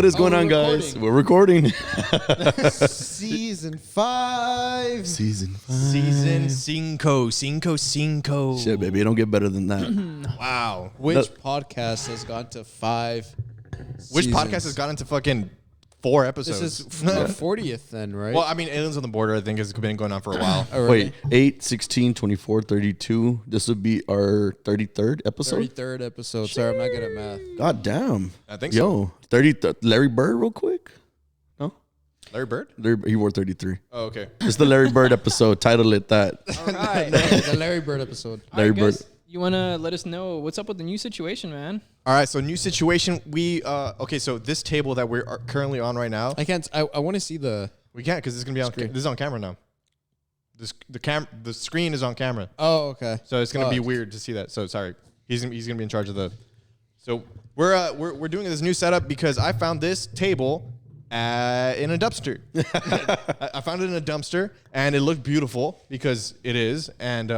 What is going on, guys? We're recording. Season 5. Season Cinco. Shit, baby. It don't get better than that. Wow. Which podcast has gone to 5 Which seasons? podcast has gotten to fucking 4 episodes? This is 40th then, right? Well, I mean, Aliens on the Border, I think, has been going on for a while. Oh, really? Wait, 8, 16, 24, 32. This would be our 33rd episode? 33rd episode. Sorry, I'm not good at math. God damn. I think so. 30. Larry Bird, real quick. No? Larry Bird? He wore 33. Oh, okay. It's the Larry Bird episode. Title it that. All right. The Larry Bird episode. Larry Bird. You want to let us know what's up with the new situation, man? All right, so new situation. Okay, so this table that we're currently on right now, I can't. I want to see the. we can't because this is gonna be on. This is on camera now. The screen is on camera, Oh, okay. so it's gonna be weird to see that. So sorry, he's gonna be in charge of the. So we're doing this new setup because I found this table in a dumpster. I found it in a dumpster and it looked beautiful because it is, and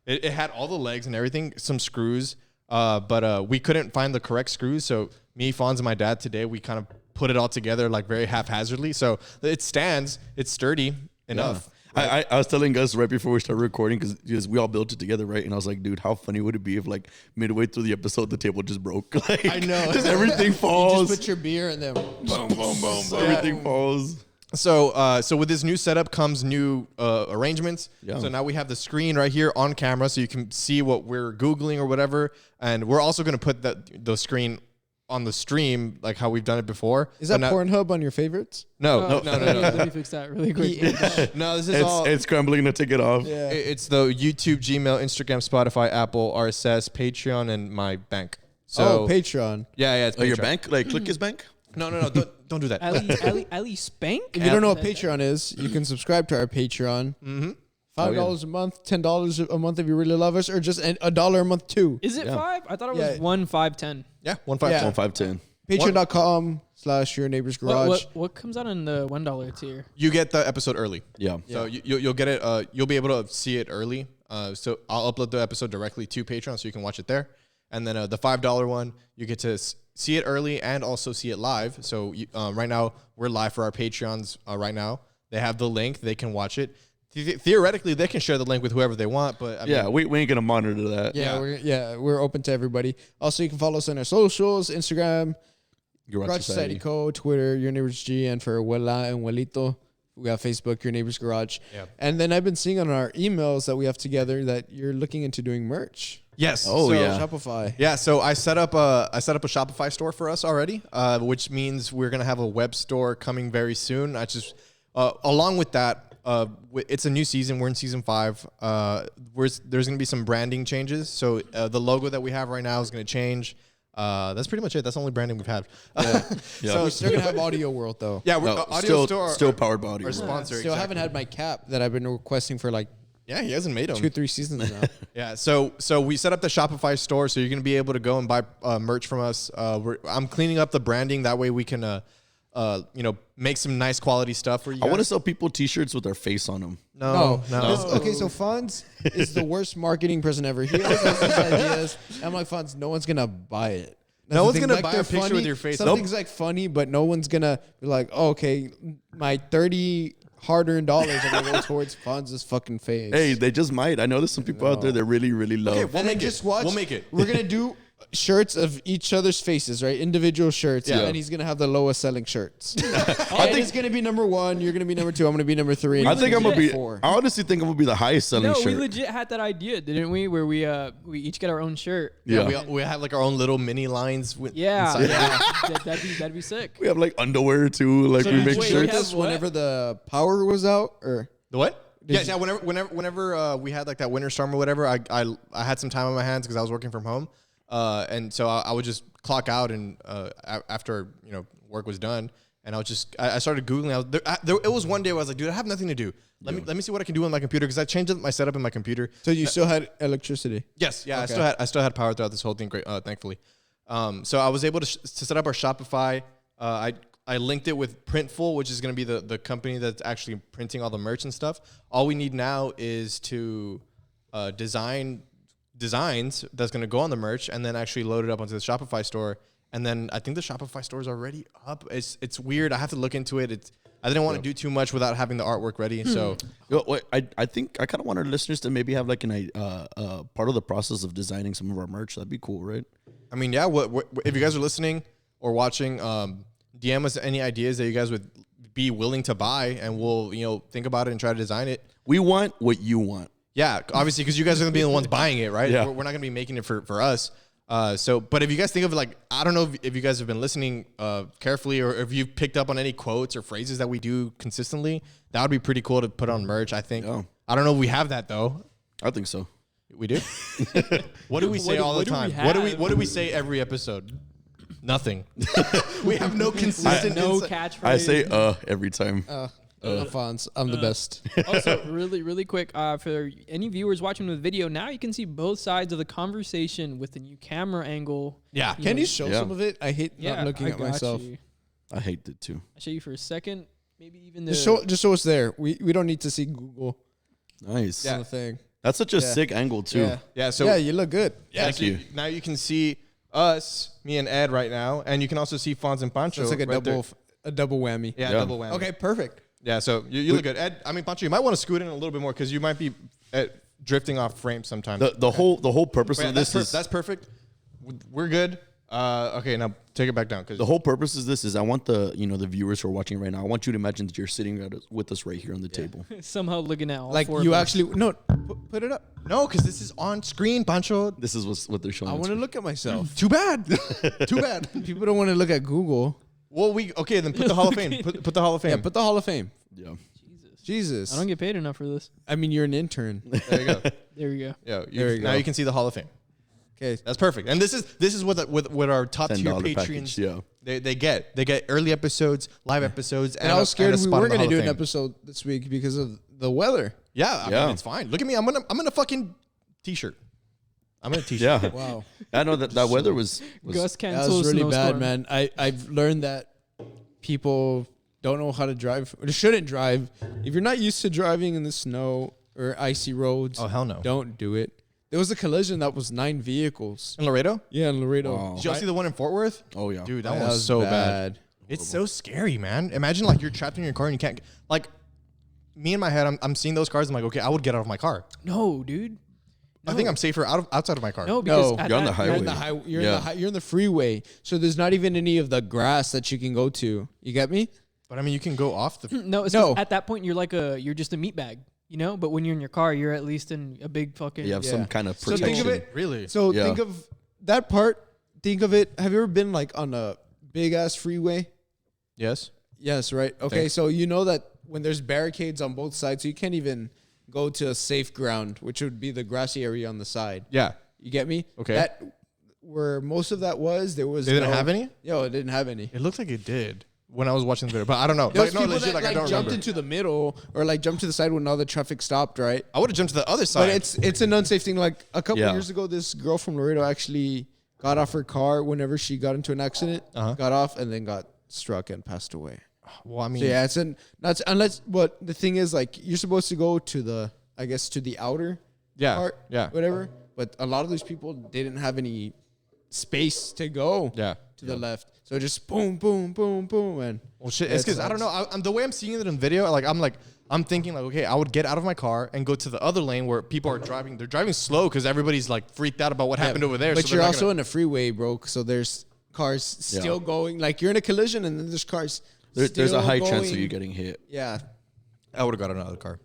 it had all the legs and everything, some screws. But we couldn't find the correct screws, so me, Fonz, and my dad today, we kind of put it all together like very haphazardly. So it stands, it's sturdy enough. I was telling Gus right before we started recording because we all built it together, right? And I was like, dude, how funny would it be if like midway through the episode the table just broke? Like, I know. just everything You falls. just put your beer and then boom, boom, boom. Everything falls. So with this new setup comes new arrangements. Yeah. So now we have the screen right here on camera, so you can see what we're Googling or whatever. And we're also going to put the screen on the stream, like how we've done it before. Is that Pornhub on your favorites? No. Let me fix that really quick. No, this is all. It's scrambling to take it off. Yeah. It's the YouTube, Gmail, Instagram, Spotify, Apple, RSS, Patreon, and my bank. So Patreon. yeah, it's Patreon. Your bank? Like, click his bank? No, don't do that. Ali Spank? If you don't know what Patreon is, you can subscribe to our Patreon. Mm-hmm. $5 a month, $10 a month if you really love us, or just $1 a month too. Is it 5? I thought it was Yeah. 1, 5, 10. Yeah, 1.5. Yeah. 1510. Patreon.com/Your Neighbor's Garage. What comes out in the $1 tier? You get the episode early. Yeah. So you'll get it. You'll be able to see it early. So I'll upload the episode directly to Patreon, so you can watch it there. And then the $5 one, you get to see it early and also see it live. So right now we're live for our Patreons. Right now they have the link; they can watch it. Theoretically, they can share the link with whoever they want. But I mean, we ain't gonna monitor that. We're open to everybody. Also, you can follow us on our socials: Instagram, Garage Society Co., Twitter, Your Neighbor's G, and for Abuela and Abuelito, we got Facebook, Your Neighbor's Garage. Yeah. And then I've been seeing on our emails that we have together that you're looking into doing merch. yes. Oh, yeah. Shopify. Yeah, so I set up a Shopify store for us already, which means we're gonna have a web store coming very soon. I just along with that, it's a new season. We're in season 5. There's gonna be some branding changes. So the logo that we have right now is gonna change. That's pretty much it. That's the only branding we've had. So we're still gonna have Audio World though. Yeah, we're Audio Store still powered by Audio our World. sponsor. Still exactly. haven't had my cap that I've been requesting for like Yeah, he hasn't made them. 2-3 seasons now. Yeah, so we set up the Shopify store, so you're gonna be able to go and buy merch from us. I'm cleaning up the branding that way we can, make some nice quality stuff for you. I want to guys. sell people T-shirts with their face on them. No. Okay, so Fonz is the worst marketing person ever. He always has these ideas. I'm like, Fonz, no one's gonna buy it. No one's gonna Like, buy they're a picture funny. with your face. Something's like funny, but no one's gonna be like, oh, okay, my 30 hard-earned dollars are gonna go towards Fonz's fucking face. Hey, they just might. I know there's some people out there that really, really love. Okay, we'll and then make just it. watch. We'll make it. We're gonna do shirts of each other's faces, right? Individual shirts, Yeah. and he's gonna have the lowest selling shirts. I think it's gonna be number 1. You're gonna be number 2. I'm gonna be number 3. I think I'm gonna be. 4. I honestly think I'm gonna be the highest selling No, shirt. we legit had that idea, didn't we? Where we each get our own shirt. Yeah. we have like our own little mini lines. Yeah, inside. that'd be sick. We have like underwear too. Like So we did make you- Wait, shirts. this whenever the power was out, or The what? Yeah. Whenever we had like that winter storm or whatever, I had some time on my hands because I was working from home, and so I would just clock out and after work was done, and I started googling. It was one day where I was like, dude, I have nothing to do. Let me see what I can do on my computer because I changed my setup in my computer. so you still had electricity. Yes, yeah, Okay. I still had power throughout this whole thing. Great, thankfully. So I was able to set up our Shopify. I linked it with Printful, which is going to be the company that's actually printing all the merch and stuff. All we need now is to design designs that's going to go on the merch and then actually load it up onto the Shopify store And then I think the Shopify store is already up. It's weird. I have to look into it. I didn't want to do too much without having the artwork ready. So I think I kind of want our listeners to maybe have like an part of the process of designing some of our merch. That'd be cool, right? I mean, yeah. What if you guys are listening or watching? DM us any ideas that you guys would be willing to buy, and we'll think about it and try to design it. We want what you want. Yeah, obviously, because you guys are gonna be the ones buying it, right? Yeah. We're not gonna be making it for us. But if you guys think of like, I don't know if you guys have been listening carefully, or if you've picked up on any quotes or phrases that we do consistently, that would be pretty cool to put on merch. I think. Yeah. I don't know if we have that though. I think so. We do. What do we say all the time? What do we say every episode? Nothing. We have no consistent. No catchphrase. I say every time. Alphonse, I'm the best. Also, really quick, for any viewers watching the video, now you can see both sides of the conversation with the new camera angle. Yeah. Can you show some of it? I hate Yeah, not looking I at got myself. you. I hate it too. I'll show you for a second. Maybe even the Just show us there. We don't need to see Google Nice. on the thing. That's such a Yeah. sick angle too. Yeah. Yeah. So Yeah, you look good. Thank you. Now you can see us, me and Ed, right now, and you can also see Fonz and Pancho. So it's like right there. a double whammy. Yeah, Yeah. double whammy. Okay, perfect. Yeah, so you look good. Ed, I mean, Pancho, you might want to scoot in a little bit more because you might be drifting off frame sometimes. The whole purpose Wait, of this is that's perfect. We're good. Okay, now take it back down. the whole purpose is this is I want the viewers who are watching right now. I want you to imagine that you're sitting with us right here on the table. somehow looking at all Like four you of us. actually put it up. No, because this is on screen, Pancho. This is what they're showing. I on want to screen. look at myself. Too bad. Too bad. People don't want to look at Google. Well, then put the Hall of Fame. Put the Hall of Fame. Yeah, put the Hall of Fame. Yeah. Jesus. I don't get paid enough for this. I mean, you're an intern. There you go. There we go. Yeah, There you now go. you can see the Hall of Fame. Okay. That's perfect. And this is what our top tier $10 patrons package, yeah. they get. They get early episodes, live episodes, And I was scared we spot were in the going to Hall do of an Fame. episode this week because of the weather. Yeah, I Yeah. mean, it's fine. Look at me. I'm in a fucking t-shirt. I'm in a t-shirt. Yeah. Wow. I know that weather was Gus That cancels. was really bad, snowstorm. man. I've learned that people don't know how to drive or shouldn't drive. If you're not used to driving in the snow or icy roads, Oh hell no. don't do it. There was a collision that was 9 vehicles. In Laredo? Yeah, in Laredo. Wow. Did y'all see the one in Fort Worth? Oh yeah. Dude, that That one was was so bad. bad. It's so scary, man. Imagine like you're trapped in your car and you can't like me in my head. I'm seeing those cars. I'm like, okay, I would get out of my car. No, dude. I think I'm safer outside of my car. No, because No, at you're on the that- You're highway. in the high, you're, Yeah. you're in the freeway, so there's not even any of the grass that you can go to. You get me? But I mean, you can go off the. No, it's No. at that point you're just a meat bag, But when you're in your car, you're at least in a big fucking. You have Yeah. some kind of So protection. think of it. Really? So Yeah. think of that part. Think of it. Have you ever been like on a big ass freeway? Yes. Yes, right. Okay, Thanks. so you know that when there's barricades on both sides, so you can't even go to a safe ground, which would be the grassy area on the side. Yeah. You get me? Okay. That where most of that was, there was They didn't no- have any? Yo, it didn't have any. It looked like it did when I was watching the video, but I don't know. There was Like, no, people legit, that like I like don't jumped remember. into the middle or like jumped to the side when all the traffic stopped, right? I would have jumped to the other side. But it's an unsafe thing. Like a couple Yeah. years ago, this girl from Laredo actually got off her car whenever she got into an accident, got off and then got struck and passed away. well, I mean, So yeah, that's unless. But the thing is, like, you're supposed to go to the, I guess, to the outer yeah, part, yeah, whatever. But a lot of these people didn't have any space to go yeah. to the left, so just boom, boom, boom, boom, and Well, shit. It's because I don't know. I'm the way I'm seeing it in video. I'm thinking like, okay, I would get out of my car and go to the other lane where people are driving. They're driving slow because everybody's like freaked out about what happened over there. But so you're also in a freeway, bro. So there's cars still going. Like you're in a collision, and then there's cars. There's a still high chance of going. you getting hit. Yeah. I would have got another car.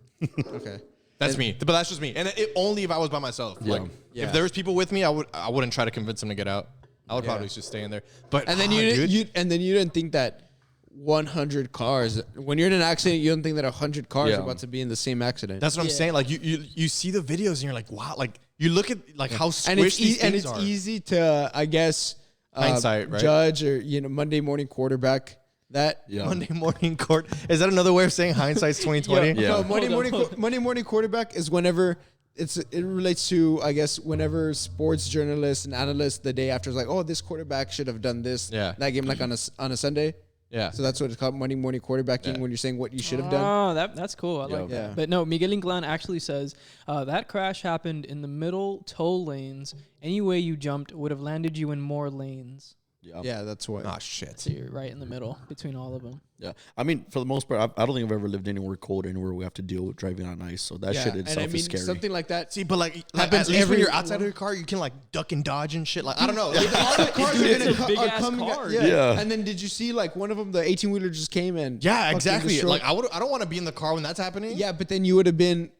Okay. That's me. But that's just me. And only if I was by myself. Yeah. Like Yeah. if there was people with me, I wouldn't try to convince them to get out. I would probably just stay in there. But And then dude, you didn't think that 100 cars. When you're in an accident, you don't think that 100 cars Yeah. are about to be in the same accident. that's what I'm saying. Like you see the videos and you're like, wow. Like you look at like how squished and it's these things are. easy to, I guess, Hindsight, right? judge or Monday morning quarterback that. Yeah. Monday morning court. Is that another way of saying hindsight's 2020? Yeah. No, Hold on. Monday morning quarterback is whenever it relates to, I guess, whenever sports journalists and analysts the day after is like, oh, this quarterback should have done this. Yeah. That game like on a Sunday. Yeah. So that's what it's called, Monday morning quarterbacking, Yeah. when you're saying what you should have done. Oh, that's cool. I like Yeah. that. But no, Miguel Inclán actually says that crash happened in the middle toll lanes. Any way you jumped would have landed you in more lanes. Yeah, that's why. Ah, shit. So you're right in the middle between all of them. Yeah, I mean, for the most part, I don't think I've ever lived anywhere cold, anywhere we have to deal with driving on ice. So that shit itself is scary. Something like that. See, but like Happens at least when you're every- outside of your car, you can like duck and dodge and shit. Like I don't know. Like, All the cars Dude, it's are a big-ass coming car. Yeah. And then did you see like one of them, the 18-wheeler just came and yeah, fucking exactly. destroyed- Like I don't want to be in the car when that's happening. Yeah, but then you would have been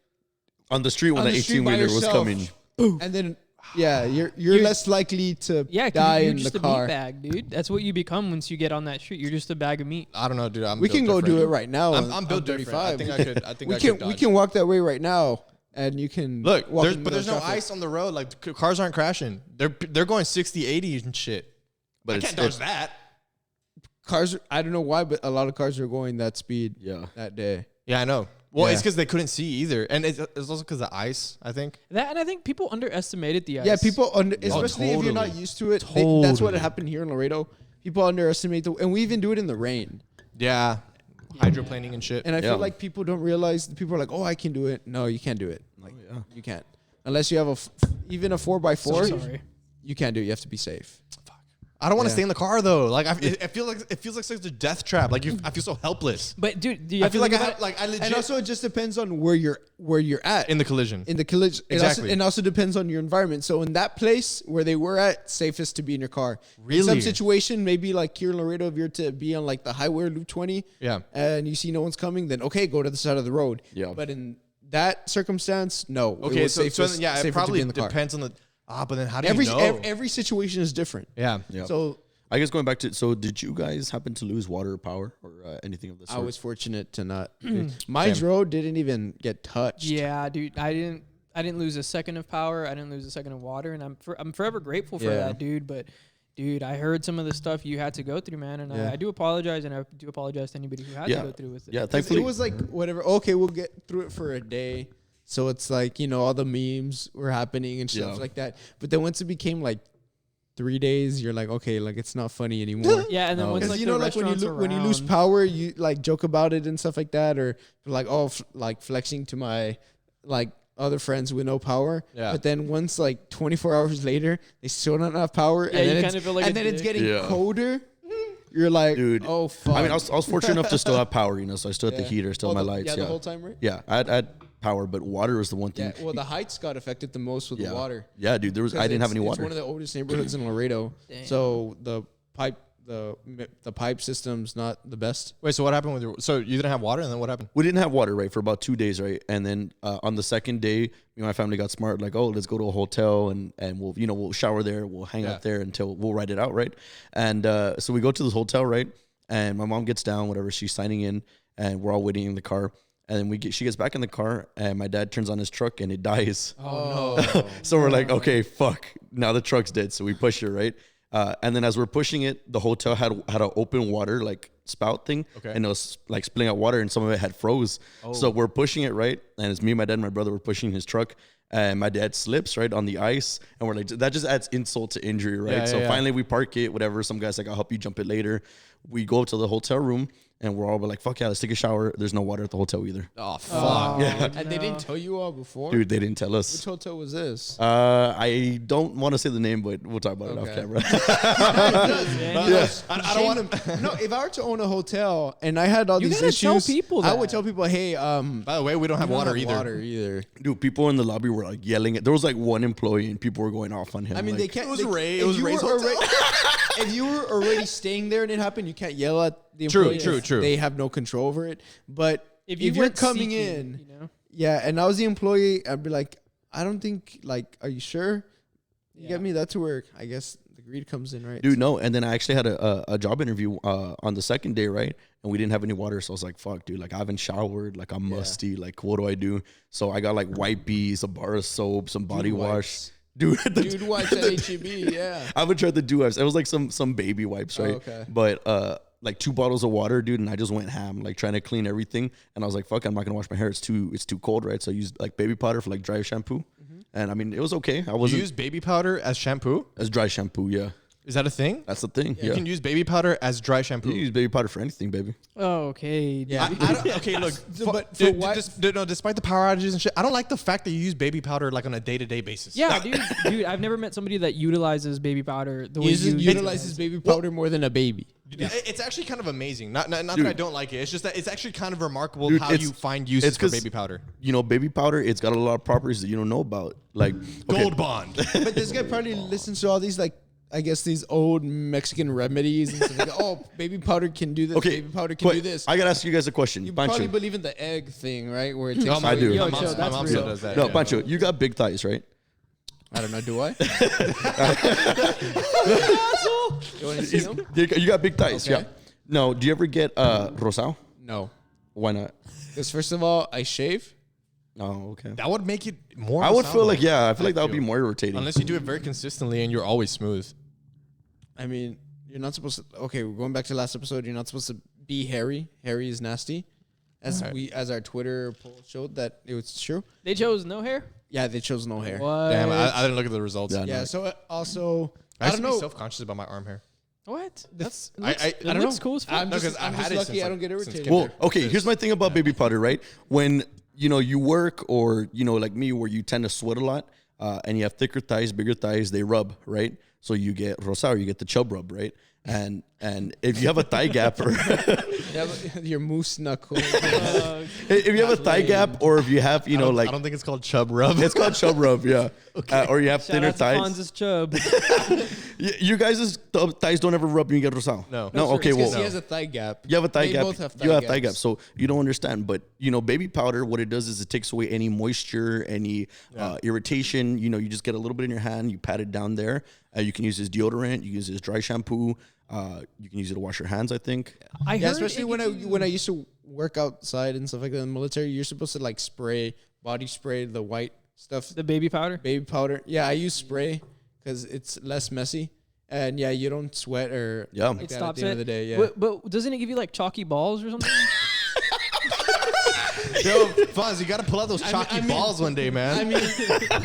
on the street when on the the street by 18-wheeler was yourself. coming. and then you're less likely to Yeah, die you're in just the a car. meat bag, dude. That's what you become once you get on that street. You're just a bag of meat. I don't know, dude. We can go do it right now. I'm built different. I think I could. I think we can walk that way right now, and you can Look, walk there's, in the but there's no middle of traffic. ice on the road. Like cars aren't crashing. They're going 60, 80 and shit. But I it's can't dodge that. Cars. I don't know why, but a lot of cars are going that speed. Yeah. That day. Yeah, I know. Well, Yeah. it's because they couldn't see either, and it's also because of ice. I think. That and I think people underestimated the ice. Yeah, people, especially if you're not totally. used to it. That's what happened here in Laredo. People underestimate and we even do it in the rain. Yeah. Hydroplaning and shit. And I Yeah. feel like people don't realize. People are like, "Oh, I can do it." No, you can't do it. Like, you can't unless you have even a 4x4. Sorry. You can't do it. You have to be safe. I don't want to Yeah. stay in the car though. Like it feels like such a death trap. Like I feel so helpless. But dude, do you I have feel to like think I about have, like I legit And also, it just depends on where you're at in the collision. in the collision. Exactly. And also depends on your environment. So in that place where they were at, safest to be in your car. In Really? some situation, maybe like here in Laredo, if you're to be on like the highway or Loop 20, Yeah. and you see no one's coming, then okay, go to the side of the road. Yeah. But in that circumstance, no. It Okay, was so safest- then, yeah, safer it to be probably in the car. depends on the. But then how do Every you know? every situation is different. Yeah. Yeah. So I guess going back to, so did you guys happen to lose water or power or anything of the sort? I was fortunate to not. My road didn't even get touched. Yeah, dude, I didn't lose a second of power. I didn't lose a second of water, and I'm forever grateful for Yeah. that, dude. But dude, I heard some of the stuff you had to go through, man, and Yeah. I do apologize, and I do apologize to anybody who had to go through with it. Yeah, 'Cause thankfully. it was like whatever. Okay, we'll get through it for a day. So it's like, all the memes were happening and stuff Yeah. like that. But then once it became like 3 days, you're like, okay, like it's not funny anymore. Yeah, and then once Because like you the know, like restaurants when you lose around- power, you like joke about it and stuff like that, or like like flexing to my like other friends with no power. Yeah. But then once like 24 hours later, they still don't have power, Yeah, and you then kinda feel like a it's dick. getting Yeah. colder. You're like, Dude, oh fuck. I mean, I was fortunate enough to still have power, so I still had the Yeah. heater, still Oh, my the- lights. Yeah, Yeah, the whole time, right? Yeah, I had power, but water was the one thing. Yeah, well, the heights got affected the most with yeah. the water. Yeah, dude, I didn't have any It's water. one of the oldest neighborhoods in Laredo, Damn. so the pipe system's not the best. Wait, so what happened with your? So you didn't have water, and then what happened? We didn't have water, right, for about 2 days, right? And then on the second day, me and my family got smart, like, oh, let's go to a hotel and we'll shower there, we'll hang out there until we'll ride it out, right? And so we go to this hotel, right? And my mom gets down, whatever, she's signing in, and we're all waiting in the car. And then she gets back in the car, and my dad turns on his truck, and it dies. Oh no! So we're like, okay, fuck. Now the truck's dead. So we push it, right? And then as we're pushing it, the hotel had an open water like spout thing, and it was like spilling out water, and some of it had froze. So we're pushing it, right? And it's me, my dad, and my brother were pushing his truck, and my dad slips right on the ice, and we're like, that just adds insult to injury, right? Yeah, so yeah. finally we park it, whatever. Some guy's like, I'll help you jump it later. We go up to the hotel room, and we're all like, fuck yeah, let's take a shower. There's no water at the hotel either. Oh fuck! Oh, Yeah. And they didn't tell you all before. Dude, they didn't tell Which us. hotel was this? I don't want to say the name, but we'll talk about it off Okay. camera. Yes. I don't want to. No, if I were to own a hotel and I had all You these gotta tell issues, people I that. would tell people, hey, By the way, we don't have we don't water have either. Water either. Dude, people in the lobby were like yelling. There was like one employee, and people were going off on him. I mean, like, they can't. It was they, Ray- if it was you Ray's were hotel. already- if you were already staying there and it happened, you can't yell at the True, employee. true, if true. They have no control over it. But If you're went coming seeking, in, yeah, and I was the employee, I'd be like, I don't think, like, are you sure? You get me? That's where I guess the greed comes in, right? dude, no. And then I actually had a job interview on the second day, right? And we didn't have any water, so I was like, fuck, dude. Like, I haven't showered. Like, I'm musty. Like, what do I do? So I got like Wipeys, a bar of soap, some body wash. Dude, Dude wipes at HEB, yeah. I haven't tried the Dew wipes. It was like some baby wipes, right? okay. But like 2 bottles of water, dude, and I just went ham, like trying to clean everything. And I was like, fuck, I'm not gonna wash my hair. It's too cold, right? So I used like baby powder for like dry shampoo. And I mean, it was okay. I You wasn't use baby powder as shampoo? as dry shampoo, yeah. Is that a thing? That's the thing. You can use baby powder as dry shampoo. You use baby powder for anything, baby. Oh, okay. Yeah. Okay, look. But for what? Despite the power outages and shit, I don't like the fact that you use baby powder like on a day-to-day basis. Yeah, dude, I've never met somebody that utilizes baby powder the way you utilizes baby powder more than a baby. Yeah, it's actually kind of amazing. Not that I don't like it. It's just that it's actually kind of remarkable how you find uses for baby powder. You know, baby powder, it's got a lot of properties that you don't know about. Like Gold Bond. But this guy probably listens to all these like, I guess these old Mexican remedies and stuff like that. Oh, baby powder can do this. Okay, baby powder can do this. I gotta ask you guys a question. You Pancho. probably believe in the egg thing, right? Where it takes I do. Yo, My chill, that's mom real. still does that. No, Pancho, you got big thighs, right? I don't know. Do I? You want to see them? You got big thighs, Okay. yeah. No, do you ever get rosao? No. Why not? Because first of all, I shave. Oh, okay. That would make it more. I would of a feel like, sound. I feel like that would be more irritating. Unless you do it very consistently and you're always smooth. I mean, you're not supposed to. Okay, we're going back to last episode. You're not supposed to be hairy. Hairy is nasty. As our Twitter poll showed that it was true. They chose no hair. Yeah, they chose no hair. What? Damn, I didn't look at the results. Yeah, Yeah. no. So also, I I used don't to be know. self-conscious about my arm hair. What? That's I it don't looks know. cool as fuck. I'm No, just, 'cause I've I'm had just it lucky since, I like, don't get since irritated. kindergarten. Well, okay, here's my thing about baby powder, right? When, you work or, like me, where you tend to sweat a lot and you have thicker thighs, bigger thighs, they rub, right? So you get rosao, you get the chub rub, right? And if you have a thigh gap or Your moose knuckle. if you have a thigh gap or if you have, I don't think it's called chub rub. it's called chub rub, yeah. Or you have Shout thinner out to thighs. Fonz's chub. You guys' thighs don't ever rub and you get rosao. No. No, okay, It's 'cause well. he has a thigh gap. You have a thigh They gap. both have You have thigh thigh gaps. gaps, so you don't understand. But baby powder, what it does is it takes away any moisture, any irritation. You just get a little bit in your hand. You pat it down there. You can use this deodorant. You can use this dry shampoo. You can use it to wash your hands. I think. I Yeah, heard especially it when I used to work outside and stuff like that in the military, you're supposed to like body spray the white stuff, the baby powder. baby powder. Yeah, I use spray because it's less messy, and yeah, you don't sweat or Yeah. like It that stops at the end it. of the day. Yeah, But doesn't it give you like chalky balls or something? Yo, Fonz, you got to pull out those chalky I mean- balls one day, man. I mean,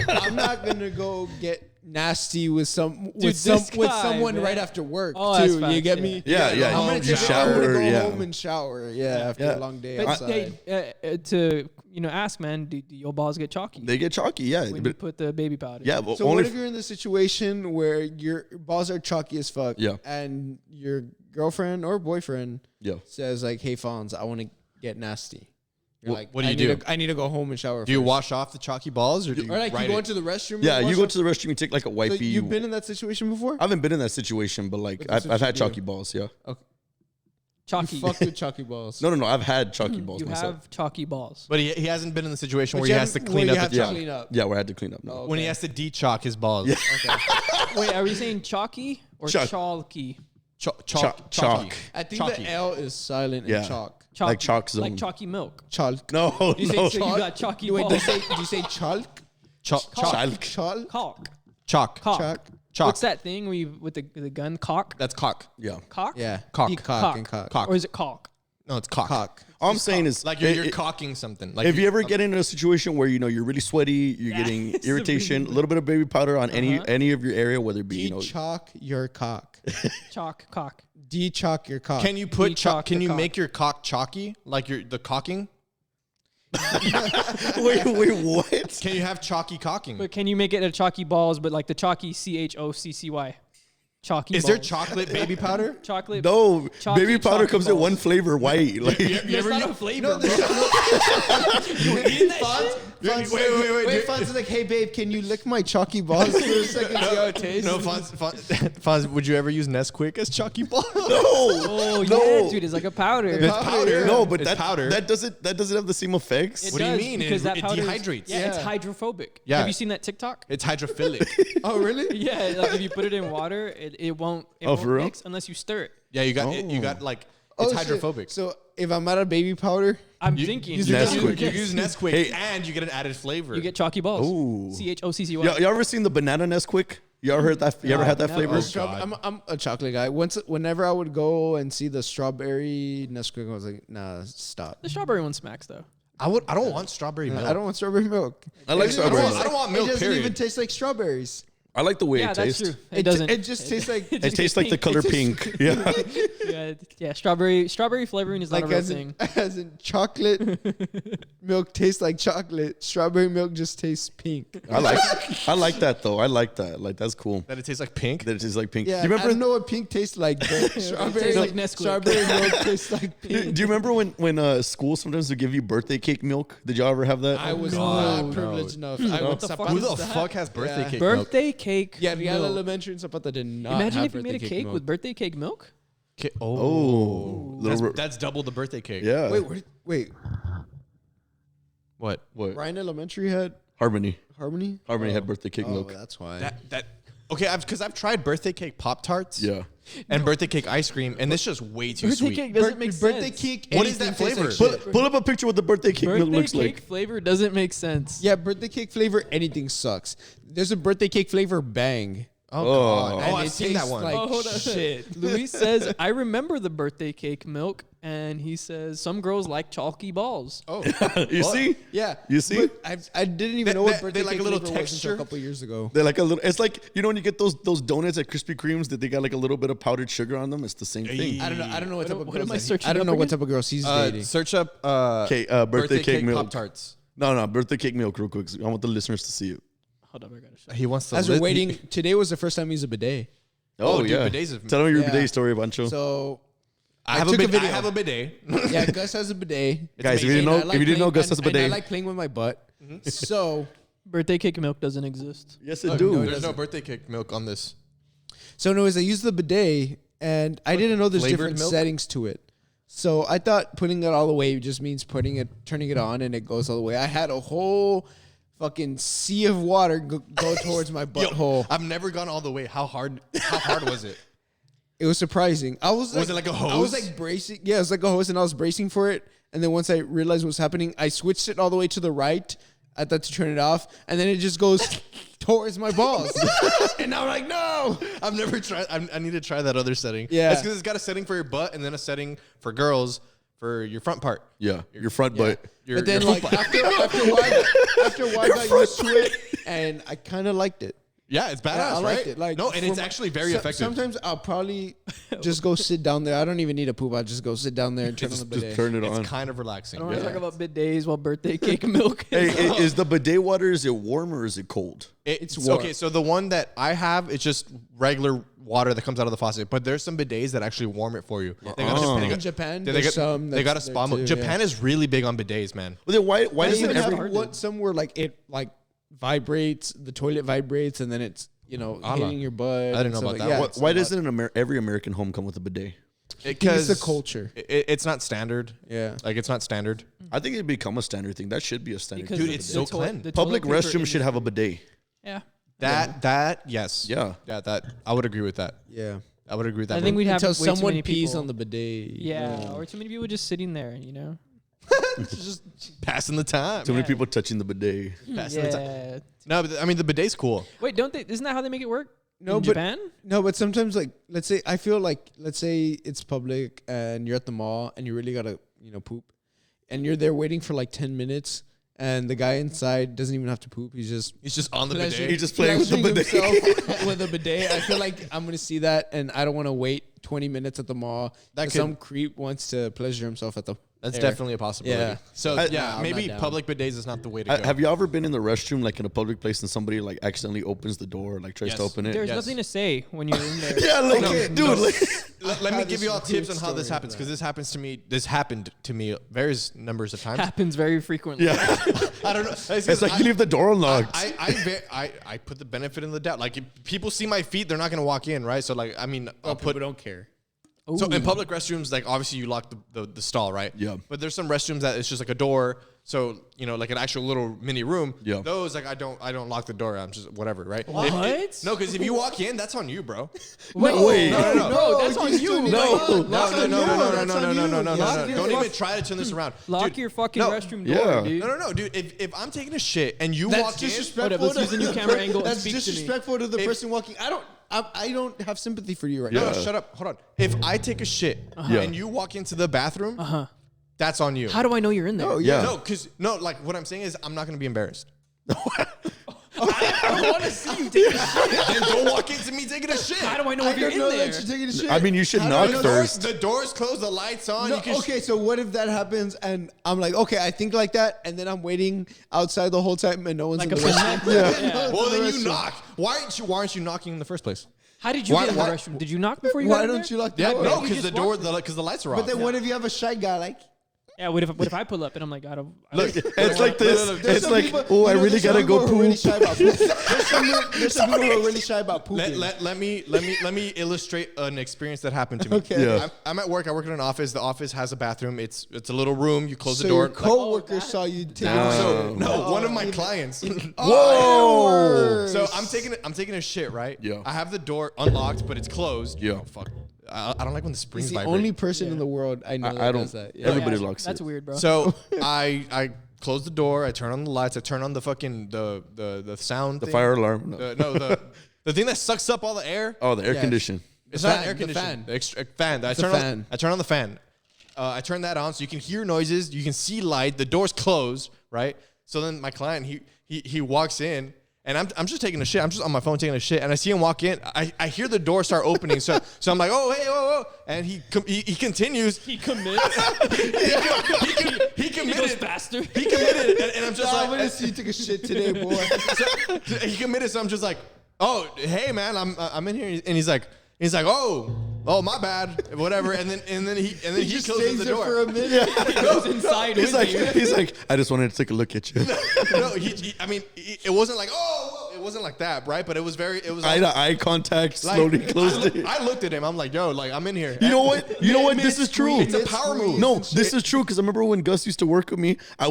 I'm not gonna go get nasty with someone guy, right man. after work Oh, that's too. You facts, get yeah. me? Yeah, yeah. I'm gonna You take I'm shower, gonna go yeah. home and shower. Yeah, after Yeah. a long day But outside. hey, to ask, man, do your balls get chalky They get chalky, yeah. when you But, put the baby powder? yeah, but So what only if you're in the situation where your balls are chalky as fuck, Yeah. and your girlfriend or boyfriend yeah. says like, "Hey, Fonz, I want to get nasty." You're like, what do "I you need do? I need to go home and shower." Do you first." wash off the chalky balls or do you Or like you write go it? into the restroom? Yeah, and you wash go off? to the restroom, you take like a So wipey. you've been in that situation before? I haven't been in that situation, but like But that's I've what had you do. chalky balls, yeah. Chalky. You fucked with chalky balls. No, I've had chalky balls You myself. have chalky balls. But he hasn't been in the situation But where you he has to haven't- clean where you up have the to chalk. clean up. Yeah, where I had to clean up. No. Oh, When he okay. has to de-chalk his balls. Wait, are we saying chalky or Chalk. chalky? Chalk. Chalky. I think Chalky. the L is silent Yeah. in chalk. Chalky. Like chalk zone. Like chalky milk. Chalk. No, You say, no. so you got chalky Wait, balls. do you say chalk? Chalk. Chalk. Chalk. Cock. Chalk. Cock. Chalk. Chalk. What's that thing where you with the gun? Cock. That's cock. Yeah. Cock. Yeah. Cock. Peacock and cock. Cock. Or is it cock? No, it's cock. Cock. All I'm saying is Like you're cocking something. Like if you ever get in a situation where you're really sweaty, you're getting it's irritation, a little bit of baby powder on any of your area, whether it be De-chalk your cock. Chalk. Cock. De-chalk your cock. Can you put De-chalk can the you cock. make your cock chalky? Like the cocking? wait, what? Can you have chalky cocking? But can you make it a chalky balls, but like the chalky CHOCCY? Chalky Is balls. there chocolate baby powder? Chocolate. No, Chalky- baby powder chalky comes in balls. one flavor, white. Like That's not a flavor, bro. Wait, Fonz is like, hey, babe, can you lick my chalky balls for a second, see how it tastes? No, Fonz, would you ever use Nesquik as chalky balls? Oh No. yeah, dude, it's like a powder. It's powder. no, but It's that powder. that doesn't have the same effects. It What do you does, mean? Because that It powder dehydrates. Yeah, it's Yeah. hydrophobic. Yeah. Have you seen that TikTok? It's hydrophilic. Oh, really? Yeah, like if you put it in water, it won't. It won't for real? mix unless you stir it. Yeah, you got like it's Oh, shit. hydrophobic. So if I'm out of baby powder, I'm thinking. use You Nesquik. You use Nesquik Hey. and you get an added flavor. get chalky balls. Ooh. CHOCCY. Y'all ever seen the banana Nesquik? You ever heard that? You ever had that never. flavor? God. I'm a chocolate guy. Whenever I would go and see the strawberry Nesquik, I was like, nah, stop. The strawberry one smacks though. I don't want strawberry milk. I don't want strawberry milk. I like It strawberry doesn't- milk. I don't want milk, It doesn't period. even taste like strawberries. I like the way it tastes. That's true. It doesn't. It just tastes like It tastes like the color pink. Yeah. yeah. Strawberry flavoring is not a real thing. As in chocolate milk tastes like chocolate. Strawberry milk just tastes pink. I like that though. I like that. Like that's cool. That it tastes like pink. That it tastes like pink. Yeah, Do you remember? I don't know what pink tastes like. But strawberry, like Nesquik. strawberry milk tastes like pink. Do you remember when school sometimes would give you birthday cake milk? Did y'all ever have that? I was not privileged enough. What the fuck Who is the that? fuck has birthday cake milk? Birthday cake. Yeah, Real milk. Elementary and Zapata did not. Imagine have if you made a birthday cake milk. with birthday cake milk. That's double the birthday cake. Yeah. Wait. What? Ryan Elementary had Harmony. Harmony. Harmony had birthday cake milk. That's why. That okay? Because I've tried birthday cake Pop-Tarts. Yeah. And birthday cake ice cream, and it's just way too Birthday sweet. cake doesn't make sense. birthday cake. What is that anything tastes flavor? like shit. Pull up a picture what the birthday cake milk Birthday looks cake like. flavor doesn't make sense. Yeah, birthday cake flavor. Anything sucks. There's a birthday cake flavor Bang. Oh, God. And I've it seen that tastes one. Like hold on. shit. Luis says, I remember the birthday cake milk, and he says some girls like chalky balls. Oh, You see? Yeah. You see? But I didn't even know They- what birthday they like cake a little flavor was until texture? a couple years ago. They're like a little. It's like when you get those donuts at Krispy Kremes that they got like a little bit of powdered sugar on them. It's the same thing. I don't know what type of what girls am I that he- searching I don't up know what again? type of girls he's dating. search up Birthday cake milk. Pop-Tarts. No, birthday cake milk, real quick. I want the listeners to see it. Hold up, I gotta show. He wants to. As we're waiting, today was the first time he used a bidet. Oh, dude, bidets have- Tell them your Yeah. bidet story, Bancho. So I have took a a bidet. I video. have a bidet. yeah, Gus has a bidet. Guys, if you amazing. didn't know, And I like if you didn't know, playing- Gus has a and I bidet. like playing with my butt. So Birthday cake milk doesn't exist. Yes, it no, do. There's no birthday cake milk on this. anyways, I used the bidet, and I didn't know there's flavored different milk? settings to it. So I thought putting it all the way just means turning it on, and it goes all the way. I had a whole fucking sea of water go towards my butthole. I've never gone all the way. How hard was it? It was surprising. Was it like a hose? I was like bracing. Yeah, it was like a hose, and I was bracing for it. And then once I realized what was happening, I switched it all the way to the right. I thought to turn it off, and then it just goes towards my balls. And I'm like, no. I've never tried. I need to try that other setting. Yeah. It's because it's got a setting for your butt and then a setting for girls for your front part. Yeah, your front butt. Your, But then, your like, full butt. after a while, I got used to it, and I kind of liked it. Yeah, it's badass, Yeah, I liked right? it. Like, no, and for it's my- actually very effective. Sometimes I'll probably just go sit down there. I don't even need a poop. I'll just go sit down there and turn on the Just bidet. turn it It's on. kind of relaxing. I don't want to talk about bidets while birthday cake milk. Hey, is the bidet water, is it warm or is it cold? It's warm. Okay, so the one that I have, it's just regular water that comes out of the faucet. But there's some bidets that actually warm it for you. They got, In Japan, they there's got, some they got a that's spa there mode. too, Japan is really big on bidets, man. Well, then why They doesn't even every have one somewhere like it like vibrates, the toilet vibrates, and then it's hitting your butt. I didn't know about that. Yeah, What- why doesn't every American home come with a bidet? Because the culture. It's not standard. Yeah. Like it's not standard. I think it'd become a standard thing. That should be a standard. Because thing. Dude, the- it's the so toilet- clean. the Public toilet paper restrooms should have a bidet. Yeah. That yes. Yeah. Yeah, that I would agree with that. Yeah. I would agree with that. I think we'd have Until way too someone many pees people. on the bidet. Yeah, or too many people just sitting there, just passing the time. Too many people touching the bidet. Passing the time. Yeah. No, but I mean the bidet's cool. Wait, don't they? Isn't that how they make it work? No, in but Japan? No, but sometimes like let's say it's public and you're at the mall and you really gotta poop, and you're there waiting for like 10 minutes. And the guy inside doesn't even have to poop. He's just on the bidet. He's just playing with the bidet. himself with a bidet. I feel like I'm gonna see that, and I don't want to wait 20 minutes at the mall. That That could- some creep wants to pleasure himself at the. That's there. definitely a possibility. Yeah. So I- yeah, I'm maybe not down. public bidets is not the way to go. Have you ever been in the restroom, like in a public place, and somebody like accidentally opens the door, like tries to Yes. open it? There's Yes. nothing to say when you're in there. Yeah, like, dude, like, Let me have give this you all weird tips on how this story happens for because this happened to me various numbers of times. Happens very frequently. yeah. I don't know. It's like you leave the door unlocked. I put the benefit in the doubt. Like if people see my feet, they're not gonna walk in, right? So like I mean, I'll put. don't care. So in Ooh. public restrooms, like obviously you lock the stall, right? Yeah. But there's some restrooms that it's just like a door. So like an actual little mini room. Yeah. Those like I don't lock the door. I'm just whatever, right? What? No, because if you walk in, that's on you, bro. Wait. No, that's on you. No. No. Don't even try to turn this around. Lock Dude, your fucking no. restroom door, Yeah. dude. No, dude. If I'm taking a shit and you That's walk in, disrespectful. Whatever, let's use the new camera angle and That's speak to me. disrespectful to the If- person walking. I don't have sympathy for you right no, now. shut up. Hold on. If I take a shit Yeah. and you walk into the bathroom, that's on you. How do I know you're in there? Yeah. No, like what I'm saying is I'm not gonna be embarrassed. I want to see you take a shit. Then don't walk into me taking a shit. How do I know if you're in there? That you're taking a shit. I mean, you should knock first. The doors closed, the lights on. No, You can okay, so what if that happens and I'm like, okay, I think like that, and then I'm waiting outside the whole time and no one's Like in a the restroom. finesse. Yeah. Well, then you restroom. knock. Why aren't you knocking in the first place? How did you Why- get in the why- restroom? Did you knock before you Why got in don't there? you lock the Yeah, door? no, we because just the door, walked. because the lights are off. But then what if you have a shy guy like? Yeah, what if I pull up and I'm like, I don't. Look, It's like this. look, There's It's some like, people- oh, I you know, really there's some gotta go people who are really poop. shy about pooping. There's some people who are really shy about pooping. let me illustrate an experience that happened to me. Okay. Yeah. I'm at work. I work in an office. The office has a bathroom. It's a little room. You close So the door. your coworker saw you taking No. a So shit. no, one of my clients. Whoa. So I'm taking a shit, right? Yeah. I have the door unlocked, but it's closed. Yeah. Oh, fuck. I don't like when the springs He's the vibrate. only person in the world I know I that don't- does that. everybody Yeah, locks That's it. weird, bro. So I close the door. I turn on the lights. I turn on the fucking the sound. The thing. fire alarm. No. The thing that sucks up all the air. Oh, the air Yes. condition. It's The not fan, air the conditioning. fan. The extra fan. I The turn fan. on. I turn on the fan. I turn that on so you can hear noises. You can see light. The door's closed, right? So then my client he walks in. And I'm just taking a shit. I'm just on my phone taking a shit, and I see him walk in. I hear the door start opening, so I'm like, oh hey, whoa, and he continues. he commits. He He goes committed. faster. He committed, and I'm just I like, want to see you take a shit today, boy. he committed. So I'm just like, oh hey man, I'm in here, and he's like, oh my bad, whatever, and then he just closes stays the there door. for a minute. He goes inside He's with you. like, I just wanted to take a look at you. No, I mean, it wasn't like, it wasn't like that, right? But it was Eye to eye contact, like, slowly closed it. I looked at him. I'm like, yo, like I'm in here. You know what? You know what? This is true. It's a power move. No, this is true because I remember when Gus used to work with me, our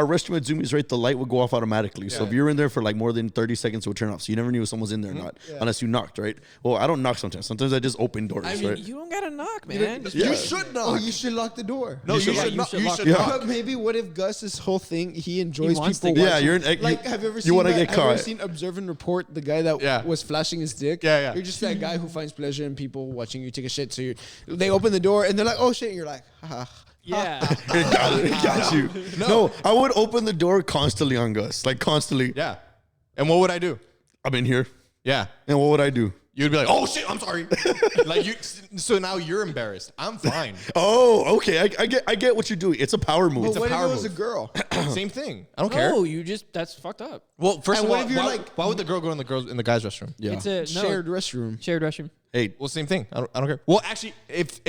restroom at Zoomies, right? The light would go off automatically. So Yeah. if you're in there for like more than 30 seconds, it would turn off. So you never knew if someone was in there or not, unless you knocked, right? Well, I don't knock sometimes. Sometimes I just open doors, I mean, right? you don't gotta knock, man. Just You should knock. Oh, you should lock the door. No, you should lock- not. you should You lock should the knock. But maybe what if Gus's whole thing, he enjoys wants people to get- Yeah, watching. you're like, have you ever seen you want to that? get Have you ever caught. seen Observe and Report, the guy that Yeah. was flashing his dick? Yeah, yeah. You're just that guy who finds pleasure in people watching you take a shit. So they open the door and they're like, oh shit, and you're like, haha. yeah. Got you. No, I would open the door constantly on Gus, like constantly. Yeah. And what would I do? I'm in here, Yeah. and what would I do? You'd be like, oh shit, I'm sorry. Like you. So now you're embarrassed. I'm fine. Oh, okay. I get what you're doing. It's a power move. But a what if power it was a move. girl? Same thing. I don't care. No, that's fucked up. Well, first And of what all, if you're why, like- why would the girl go in the guy's restroom? Yeah. It's a Shared restroom. shared restroom. Hey, Well, same thing. I don't care. Well, actually, if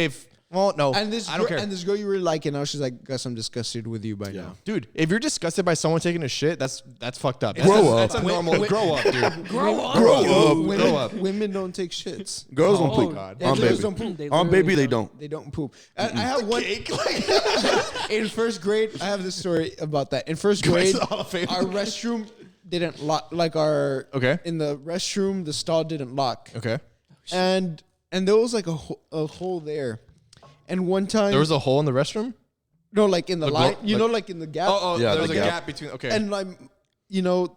well, no, And this I don't girl, care. and this girl you really like, and now she's like, Gus, I'm disgusted with you by now. Dude, if you're disgusted by someone taking a shit, that's fucked up. Grow That's up. a normal. Grow up, dude. Grow up. grow up. Women, Grow up. women don't take shits. Girls don't Oh, poop. God. Yeah, On girls baby. don't poop. They On literally baby, they don't. They don't poop. I have one in first grade. I have this story about that. In first grade, to the Hall of Fame. our restroom didn't lock. Like our Okay. in the restroom, the stall didn't lock, Okay. and there was like a hole there. And one time, There was a hole in the restroom. no, like in the Like light, lo- you like- know, like in the gap. Oh, Yeah, there was the a gap. gap between. Okay. And like, you know,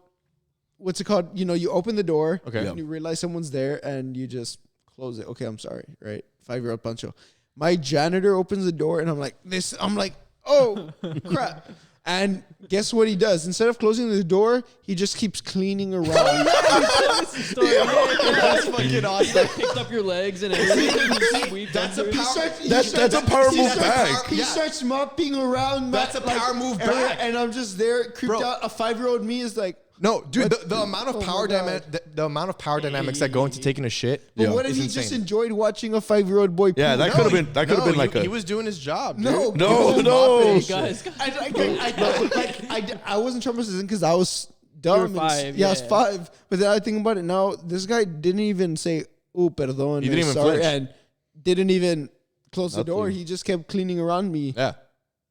what's it called? You know, you open the door. Okay. And you realize someone's there, and you just close it. Okay, I'm sorry. Right, 5-year-old Pancho. My janitor opens the door, and I'm like, oh crap. And guess what he does? Instead of closing the door, he just keeps cleaning around. That's fucking awesome. Picked up your legs and everything. Sweep That's them a through. power. That's a power See, move that's a back. power- He Yeah. starts mopping around. That's a power move everywhere, back. And I'm just there, creeped Bro. out. A 5-year-old me is like, No, dude, What- the amount of Oh power my God. the amount of power dynamics that go into taking a shit. but what if is he insane. just enjoyed watching a 5-year-old boy? Yeah, poop? that could have been. That could have been like he a. was doing his job. Dude. No, No, he was no. mopping. Guys, I wasn't traumatized because I was dumb. You were and 5, Yeah, I was yeah. 5. But then I think about it now. This guy didn't even say, "Oh, perdón." He didn't even sorry, flinch. and didn't even close the door. Nothing. He just kept cleaning around me. Yeah.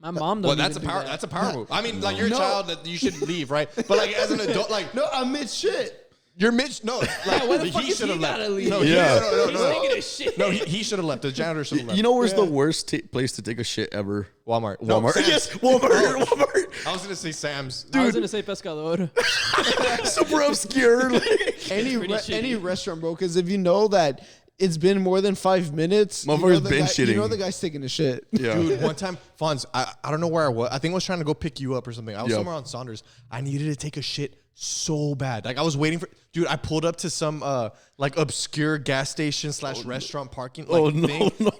my mom. Well, Don't that's a even do power. that. That's a power move. I mean, like you're a No. child that you should leave, right? But like as an adult, like No, I'm mid shit. you're Mitch. No, like why the fuck he is should have he left. gotta leave? No, Yeah. no, He's no. taking a shit. No, he should have left. The janitor should have left. You know where's the worst place to take a shit ever? Walmart. No, Walmart. Sam's. Yes, Walmart. Walmart. I was gonna say Sam's. I was gonna say pescador. Super obscure. Like, Any pretty any shitty. restaurant, bro. Because if you know that it's been more than 5 minutes, you know Motherfucker's the been guy- You know shitting. the guy's taking a shit. yeah. Dude, one time, Fonz, I don't know where I was. I think I was trying to go pick you up or something. I was Yeah. somewhere on Saunders. I needed to take a shit so bad. Like I was waiting for, dude. I pulled up to some like obscure gas station / restaurant parking thing.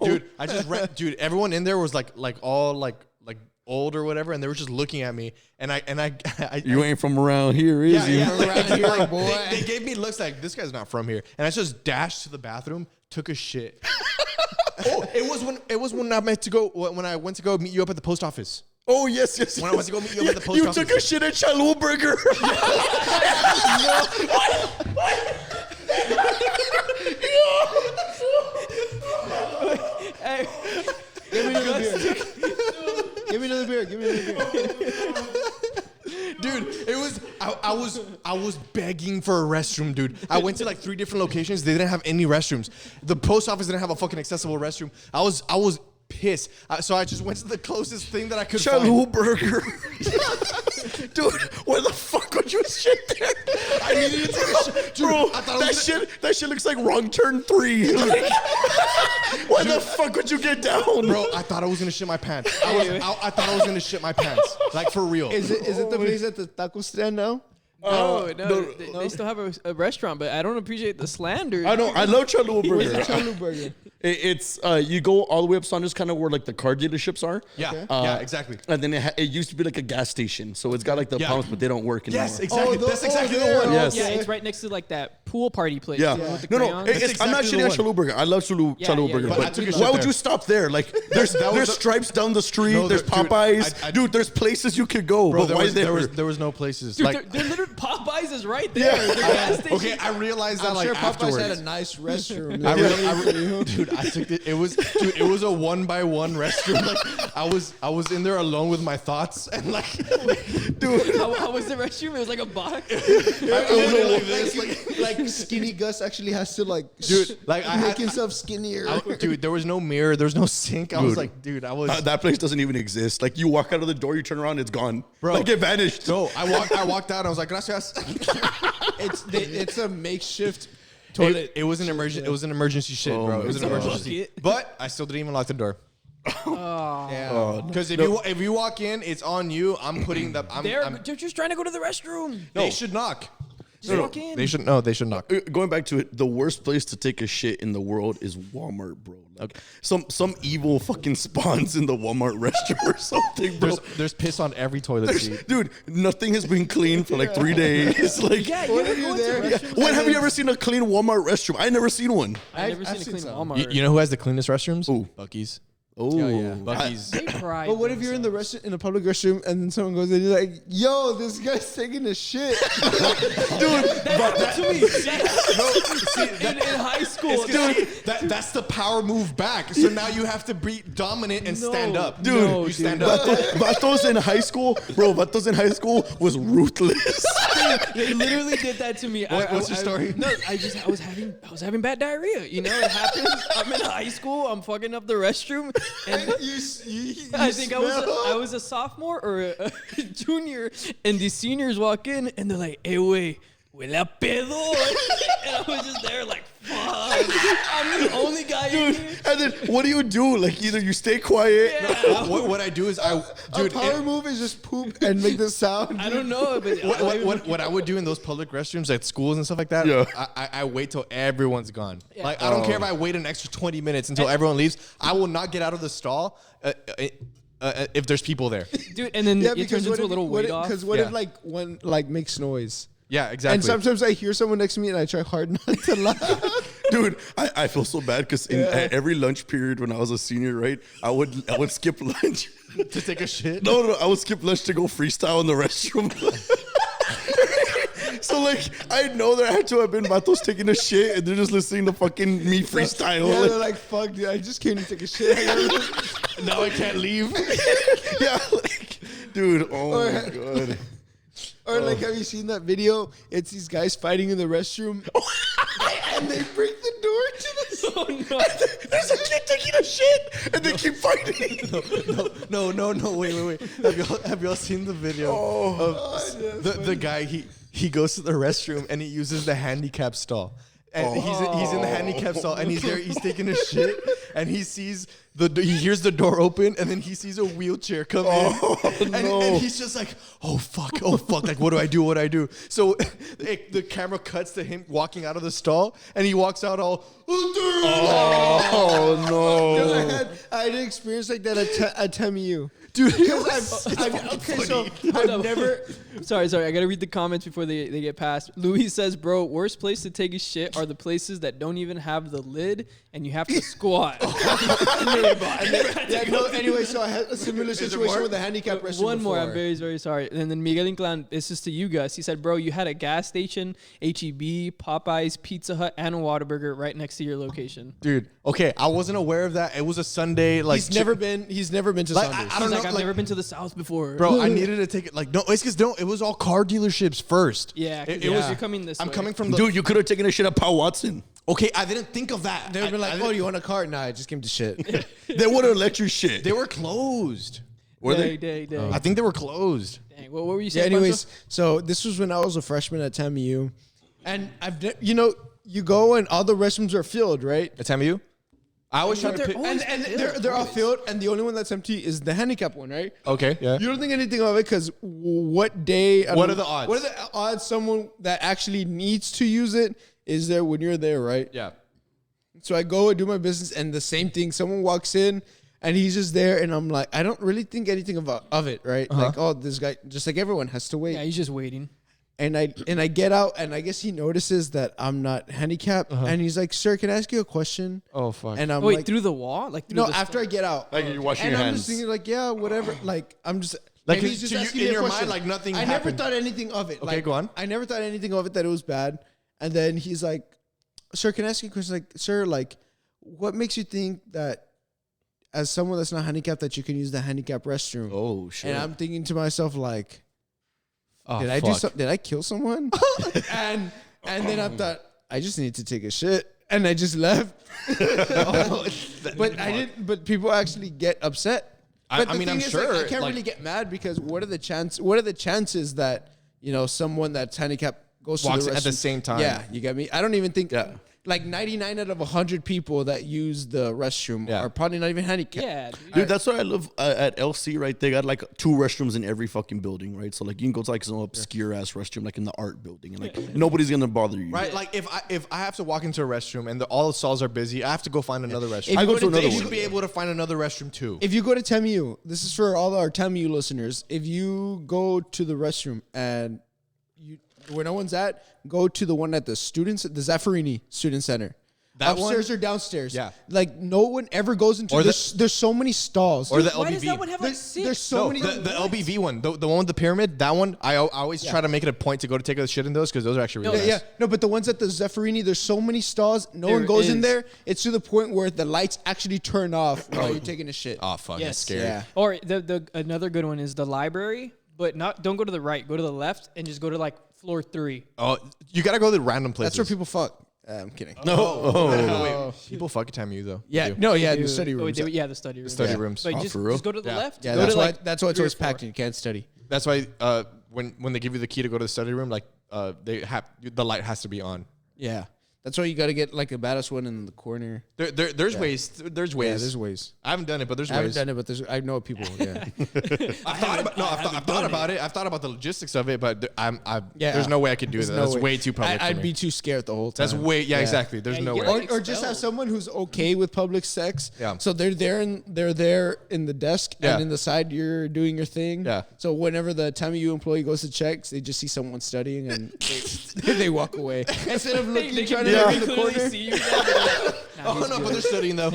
Dude. I just dude. Everyone in there was like all like old or whatever, and they were just looking at me. And I you ain't from around here, is you? Yeah, around here, boy. They gave me looks like this guy's not from here, and I just dashed to the bathroom, took a shit. It was when I went to go meet you up at the post office. Oh, yes. When I went to go meet you up at the post office. You took a shit at Chalou Burger. Hey, Give me another beer. Give me another beer. Dude, it was I was begging for a restroom, dude. I went to like 3 different locations. They didn't have any restrooms. The post office didn't have a fucking accessible restroom. I was pissed. So I just went to the closest thing that I could Chalou find. Burger. Dude, where the fuck would you shit there? I needed to take a shit. Dude, Bro, I thought that shit looks like Wrong Turn 3. Like, why the fuck would you get down? Bro, I thought I was gonna shit my pants. I thought I was gonna shit my pants. Like for real. Is it the place at the taco stand now? No, they still have a restaurant, but I don't appreciate the slander. I know. I love Chalou Where's the Burger. Chalou Burger? It's you go all the way up Saunders, kind of where like the car dealerships are. Yeah, Okay. yeah, exactly. And then it used to be like a gas station, so it's got like the pumps, but they don't work anymore. Yes, exactly. That's exactly the there. one. Yes. Yeah, it's right next to like that pool party place. Yeah. you know, with the No. crayons. I'm not exactly shitting at the one. Chalou Burger. I love Chalou Yeah, Burger. yeah. But I But took a why shit would there. you stop there? Like, there's Stripes down the street. No, there's dude, Popeyes. Dude, there's places you could go. Bro, but why there was no places. Dude, like they're literally Popeyes is right there. The gas station. okay, I realized that I'm like sure Popeyes afterwards. had a nice restroom. Dude, I took it. It was a 1x1 restroom. Like I was in there alone with my thoughts and like, dude. How was the restroom? It was like a box. Like skinny Gus actually has to like, Dude, like I make had, himself skinnier. dude, there was no mirror, there was no sink. I was like, dude, I was. that place doesn't even exist. Like, you walk out of the door, you turn around, it's gone. Bro. Like, it vanished. No, I walked out. I was like, gracias. It's a makeshift Toilet. It was an emergency. It was an emergency shit, Oh bro. my It was an God. emergency. But I still didn't even lock the door. Yeah. Because if you walk in, it's on you. I'm putting the. They're just trying to go to the restroom. They should knock. Just walk in. They should no. They should knock. Going back to it, the worst place to take a shit in the world is Walmart, bro. Like, some evil fucking spawns in the Walmart restroom or something, bro. There's piss on every toilet seat. Dude, nothing has been cleaned for like 3 days. Like, Yeah, you ever go into there? restrooms? when have you ever seen a clean Walmart restroom? I never seen one. I've never I've seen a seen clean some. Walmart. You know who has the cleanest restrooms? Who? Buc-ee's. Oh, yeah. Buc-ee's. They pride But what if you're in the in a public restroom and then someone goes in and you're like, yo, this guy's taking a shit. That to me. In high school, Dude, that's the power move back. So now you have to be dominant and stand up. Dude, No, you stand up. Vatos in high school, bro. Vatos in high school was ruthless. They literally did that to me. What's your story? No, I was having bad diarrhea. You know, it happens. I'm in high school. I'm fucking up the restroom, and I think I was a sophomore or a junior, and the seniors walk in and they're like, "Hey, wey, huele a pedo," and I was just there like, "Fuck, I'm the only guy in here." And then what do you do? Like, either you stay quiet. Yeah. What I do is A power move is just poop and make the sound. I don't know, but what I would do in those public restrooms at schools and stuff like that, Yeah. I wait till everyone's gone. Yeah. Like I don't care if I wait an extra 20 minutes until everyone leaves. I will not get out of the stall if there's people there. dude, and then Yeah, it because turns into a little weight off. Because what Yeah. if like one like makes noise? Yeah, exactly. And sometimes I hear someone next to me and I try hard not to laugh. Dude, I feel so bad because at every lunch period when I was a senior, right, I would skip lunch. to take a shit. No, I would skip lunch to go freestyle in the restroom. So like, I know there had to have been vatos taking a shit and they're just listening to fucking me freestyle. Yeah, they're like, fuck, dude, I just came to take a shit. Now I can't leave. Yeah, like, dude, oh my God. Or like, have you seen that video? It's these guys fighting in the restroom, and they break the door to the. Oh no! There's a kid taking a shit and they keep fighting. No. Wait. Have y'all seen the video of the guy? He goes to the restroom and he uses the handicap stall. And he's in the handicap stall and he's taking a shit and he sees he hears the door open, and then he sees a wheelchair come in, and he's just like, oh fuck, like what do I do? So the camera cuts to him walking out of the stall, and he walks out all, Oh no! I had an experience like that at TMU. dude. I've never. Sorry. I gotta read the comments before they get past. Louis says, "Bro, worst place to take a shit are the places that don't even have the lid, and you have to squat." Anyway, so I had a similar situation with the handicap restroom. One more. I'm before. very, very sorry. And then Miguel Inclán, this is to you guys. He said, "Bro, you had a gas station, HEB, Popeyes, Pizza Hut, and a Whataburger right next to your location." Dude, okay, I wasn't aware of that. It was a Sunday. Like He's never been to Like, Sundays. I don't He's know. like, I've never been to the South before. Bro, I needed to take it. Like, no, it's because it was all car dealerships first. Yeah, it was. you're coming this I'm way. coming from the. Dude, you could have taken a shit at Paul Watson. Okay, I didn't think of that. They would be like, I "Oh, you want a car?" Nah, I just came to shit. They would have let you shit. They were closed. Were they? Dang. I think they were closed. Dang. What were you Yeah. saying? Anyways, Pancho? so this was when I was a freshman at TMU, and you go and all the restrooms are filled, right? At TMU? I always try to pick. And they're all filled, and the only one that's empty is the handicap one, right? Okay, yeah. You don't think anything of it because what day? What are the odds? What are the odds someone that actually needs to use it is there when you're there, right? Yeah. So I go and do my business, and the same thing. Someone walks in, and he's just there, and I'm like, I don't really think anything of it, right? Like, oh, this guy, just like everyone, has to wait. Yeah, he's just waiting. And I get out, and I guess he notices that I'm not handicapped, and he's like, "Sir, can I ask you a question?" Oh, fuck. And I'm Wait, like, through the wall? Like through "No." the After I get out, Like you're washing and your I'm hands. just thinking, like, yeah, whatever. Like, I'm just Like, maybe he's just to you- asking in me a your mind, question. like, nothing I happened. never thought anything of it. Okay, Like, go on. I never thought anything of it that it was bad. And then he's like, "Sir, can I ask you a question?" Like, "Sir, like, what makes you think that?" As someone that's not handicapped, that you can use the handicap restroom. Oh shit! And I'm thinking to myself, like, Oh, did I fuck. do something? Did I kill someone? and then I thought, I just need to take a shit. And I just left. But I didn't, but people actually get upset. I But the mean, thing I'm is, sure, like, I can't like- really get mad because what are the chances that, someone that's handicapped goes Walks to the at the restroom? same time. Yeah, you get me? I don't even think like 99 out of 100 people that use the restroom Yeah. are probably not even handicapped. Yeah. Dude, that's why I love at LC, right? They got like 2 restrooms in every fucking building, right? So like you can go to like some obscure ass restroom, like in the art building, and like nobody's gonna bother you. Right, like if I have to walk into a restroom and all the stalls are busy, I have to go find another restroom. If I you go go to to another They one. should be able to find another restroom too. If you go to TMU, this is for all our TMU listeners. If you go to the restroom and where no one's at, go to the one at the Zaffarini Student Center. That Upstairs one? or downstairs. Yeah. Like no one ever goes into Or there's so many stalls. Or the Why does LBV. that one have like there's, 6? there's so many. the LBV one, the one with the pyramid, that one, I always try to make it a point to go to take a shit in those because those are actually really Yeah, nice. no, but the ones at the Zaffarini, there's so many stalls. No There one goes in is. there. It's to the point where the lights actually turn off while you're taking a shit. Oh fuck, Yes. that's scary. Yeah. Or the another good one is the library, but don't go to the right. Go to the left and just go to like floor 3. Oh, you gotta go to random places. That's where people fuck. I'm kidding. Wait, people fuck at TMU though. Yeah, They do. no, yeah, the Dude. study Oh, rooms. yeah, the study room. Study rooms. But Oh, just, for real? just go to the Yeah. left. Yeah, go that's to why. like That's why it's 3 or always 4. packed and you can't study. That's why when they give you the key to go to the study room, like they have the light has to be on. Yeah, that's why you got to get like a badass one in the corner. There's ways. There's ways. Yeah, there's ways. I haven't done it, but there's I haven't ways. done it, but I know people. Yeah, I've thought about it. I've thought about the logistics of it, but Yeah. there's no way I could do that. There's no That's way. way too public. I'd for be me. too scared the whole time. That's way. Yeah, exactly. There's Yeah, no you way. get Or just have someone who's okay with public sex. Yeah. So they're there in the desk, Yeah. and in the side you're doing your thing. Yeah. So whenever the TMU employee goes to checks, they just see someone studying and they walk away instead of looking trying to look in the corner. See you there, Oh no, but they're studying though.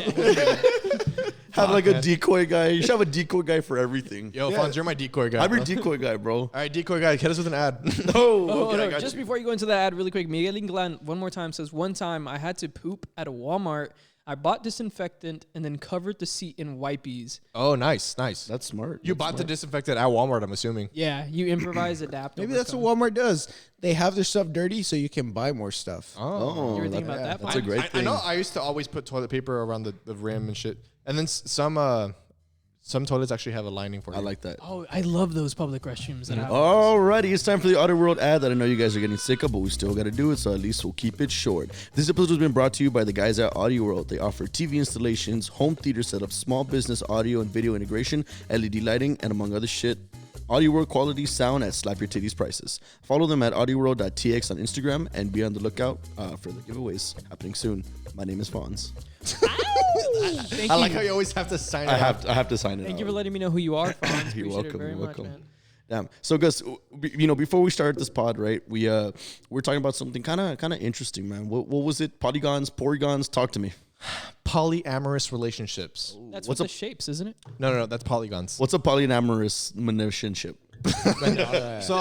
Have like a decoy guy. You should have a decoy guy for everything. Yo, Fonz, you're my decoy guy. I'm your bro. decoy guy, bro. All right, decoy guy, hit us with an ad. Oh, Oh, okay, I no, got just you. before you go into the ad, really quick, Miguel Inclán one more time says, one time I had to poop at a Walmart. I bought disinfectant and then covered the seat in wipies. Oh, nice. That's smart. You That's bought the smart. disinfectant at Walmart, I'm assuming. Yeah, you improvise, adapt. Maybe that's what Walmart does. They have their stuff dirty so you can buy more stuff. Oh, You were thinking about that? That's a great I thing. know I used to always put toilet paper around the rim and shit. And then some Some toilets actually have a lining for you. I like that. Oh, I love those public restrooms that have. Alrighty, it's time for the Audio World ad that I know you guys are getting sick of, but we still got to do it, so at least we'll keep it short. This episode has been brought to you by the guys at Audio World. They offer TV installations, home theater setups, small business audio and video integration, LED lighting, and among other shit. Audio World quality sound at Slap Your Titties prices. Follow them at audioworld.tx on Instagram and be on the lookout for the giveaways happening soon. My name is Fonz. Thank I you. like how you always have to sign it. I have to sign it. Thank out. you for letting me know who you are, Fonz. You're Appreciate welcome. it very You're much, welcome. man. Damn. So, Gus, before we started this pod, right? We're talking about something kind of interesting, man. What was it? Polygons, porygons. Talk to me. Polyamorous relationships. That's What's with a- the shapes, isn't it? No, that's polygons. What's a polyamorous relationship? So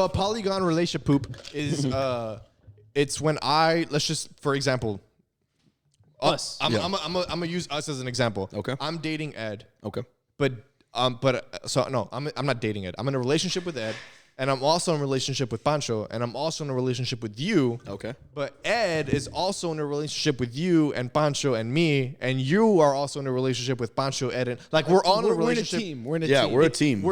a polygon relationship poop is it's when let's just for example, Us. I'm gonna use us as an example. Okay. I'm dating Ed, Okay. but I'm not dating Ed. I'm in a relationship with Ed, and I'm also in a relationship with Pancho, and I'm also in a relationship with you. Okay. But Ed is also in a relationship with you and Pancho and me, and you are also in a relationship with Pancho, Ed, and like we're all in a relationship. We're in a team. We're a team.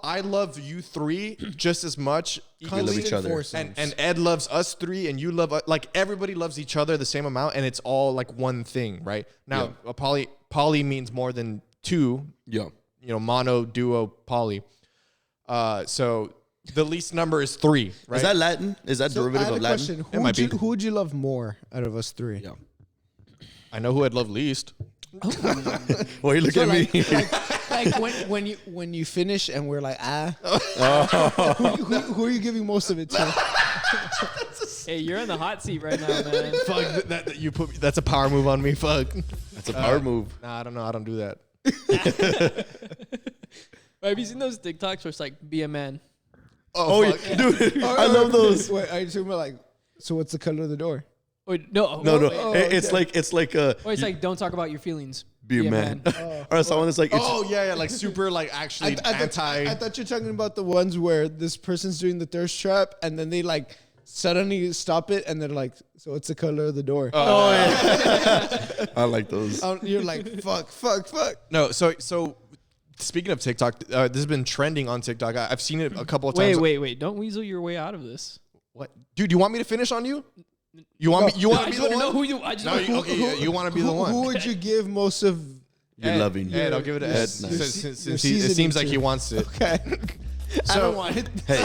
I love you three just as much. We love each other. And Ed loves us three, and you love like everybody loves each other the same amount, and it's all like one thing, right? Now, a poly means more than two. Yeah. You know, mono, duo, poly. So the least number is 3, right? Is that Latin? Is that So I derivative had a of Latin? question. It might be. Who would you love more out of us three? Yeah. I know who I'd love least. Well, you look at me. Like when you finish and we're like who are you giving most of it to? Hey, you're in the hot seat right now, man. Fuck that you put. That's a power move on me. Fuck. That's a power move. Nah, I don't know. I don't do that. Have you seen those TikToks where it's like, be a man? Oh, yeah. Dude, I love those. Wait, are you talking about like? So what's the color of the door? Wait, no. No. Wait. It's like Or it's like, don't talk about your feelings. be a man. Or someone that's like, it's, Oh yeah, like super, like actually anti. I thought you're talking about the ones where this person's doing the thirst trap and then they like suddenly stop it and they're like, so what's the color of the door? I like those. You're like, fuck. No, so speaking of TikTok, this has been trending on TikTok. I've seen it a couple of times. Wait. Don't weasel your way out of this. What, dude? You want me to finish on you? You want me? You want I to be just the want to know one? who you. I just No, want you want to be the one? Who would you give most of? You're loving. Ed, I'll give it to Ed. Nice. Since Your it seasoning seems like too. he wants it. Okay. I don't want it. Hey,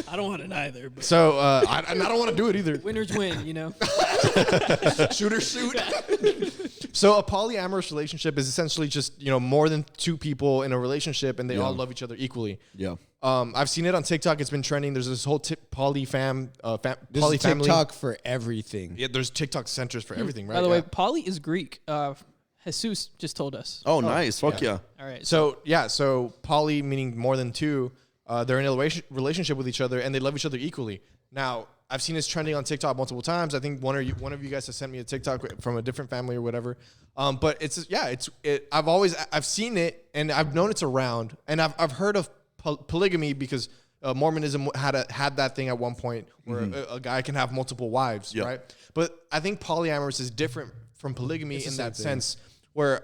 I don't want it either. But So I don't want to do it either. winners win, you know. Shooter shoot. So a polyamorous relationship is essentially just, you know, more than 2 people in a relationship and they all love each other equally. yeah. I've seen it on TikTok. It's been trending. There's this whole poly family. TikTok for everything. Yeah, there's TikTok centers for everything, right? By the way, Yeah. Poly is Greek. Jesus just told us. Oh, nice. Fuck yeah. All right. So poly meaning more than 2. They're in a relationship with each other and they love each other equally. Now, I've seen this trending on TikTok multiple times. I think one of you guys has sent me a TikTok from a different family or whatever. But I've seen it and I've known it's around and I've heard of polygamy because Mormonism had that thing at one point where a guy can have multiple wives, right? But I think polyamorous is different from polygamy in that sense, where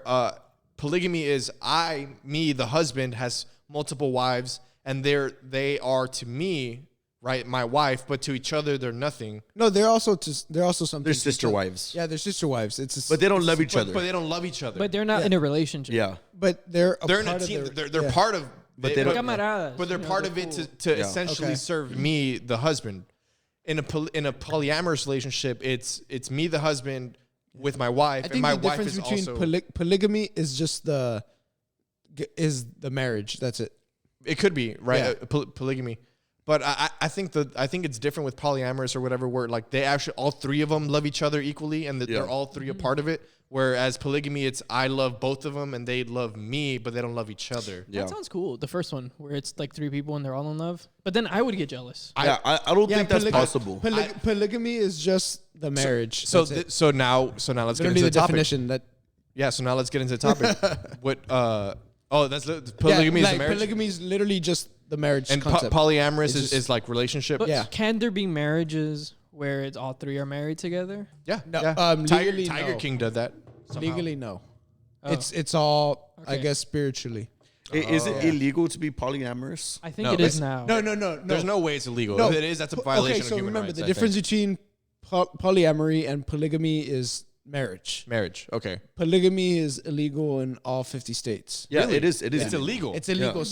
polygamy is the husband has multiple wives, and they are to me, right, my wife, but to each other they're nothing. No, they're also something. They're sister wives. Yeah, they're sister wives. But they don't love each other. But they don't love each other. but they're not in a relationship. Yeah. But they're they're part in a team. of They're part of. But they don't- Camaradas, But they're you know, part they're of it cool. to essentially Okay. serve me, the husband. In a polyamorous relationship, it's me, the husband, with my wife, I and think my the wife difference is between also. polygamy is just the marriage. That's it. It could be right, Yeah. polygamy, but I think it's different with polyamorous or whatever, where like they actually all 3 of them love each other equally, and they're all 3 a part of it. Whereas polygamy, it's I love both of them and they love me, but they don't love each other. Yeah. That sounds cool. The first one where it's like 3 people and they're all in love. But then I would get jealous. I don't think that's possible. Polygamy is just the marriage. So That's it. so now let's get Literally into the topic. definition that. Yeah, so now let's get into the topic. That's polygamy is the marriage, Polygamy is literally just the marriage and concept. polyamorous It's is like relationship. But Yeah. can there be marriages where it's all 3 are married together? Yeah, No, yeah. legally, Tiger no. King did that. somehow. Legally, no. It's all I Okay. guess spiritually. Is it illegal to be polyamorous? I think No, it is now. No. There's no way it's illegal. No. If it is, that's a violation Okay, so of human remember rights. the I difference think. between polyamory and polygamy is marriage. Marriage. Okay. Polygamy is illegal in all 50 states. Yeah, Really? it is. It is It's illegal. It's illegal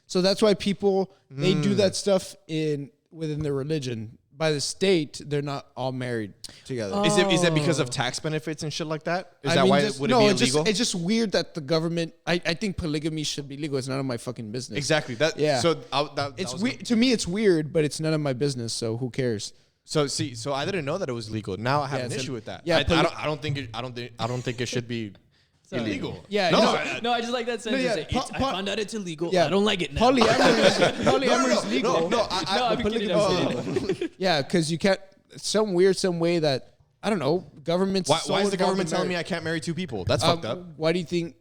so that's why people they do that stuff within their religion. By the state, they're not all married together. Is it because of tax benefits and shit like that? Is I that mean, why just- would it no, be it's illegal? it's just weird that the government. I think polygamy should be legal. It's none of my fucking business. Exactly. That. Yeah. So It's weird to me. It's weird, but it's none of my business. So who cares? So I didn't know that it was legal. Now I have Yeah, an it's issue with that. yeah, I don't think it should be illegal. Yeah, No, no, No, I just like that sentence. yeah, I found out it's illegal. Yeah. I don't like it now. Polyamory is legal. No, I'm kidding. I'm kidding. Yeah, because you can't. Some way that I don't know. Governments. Why is the government telling me I can't marry two people? That's fucked up. Why do you think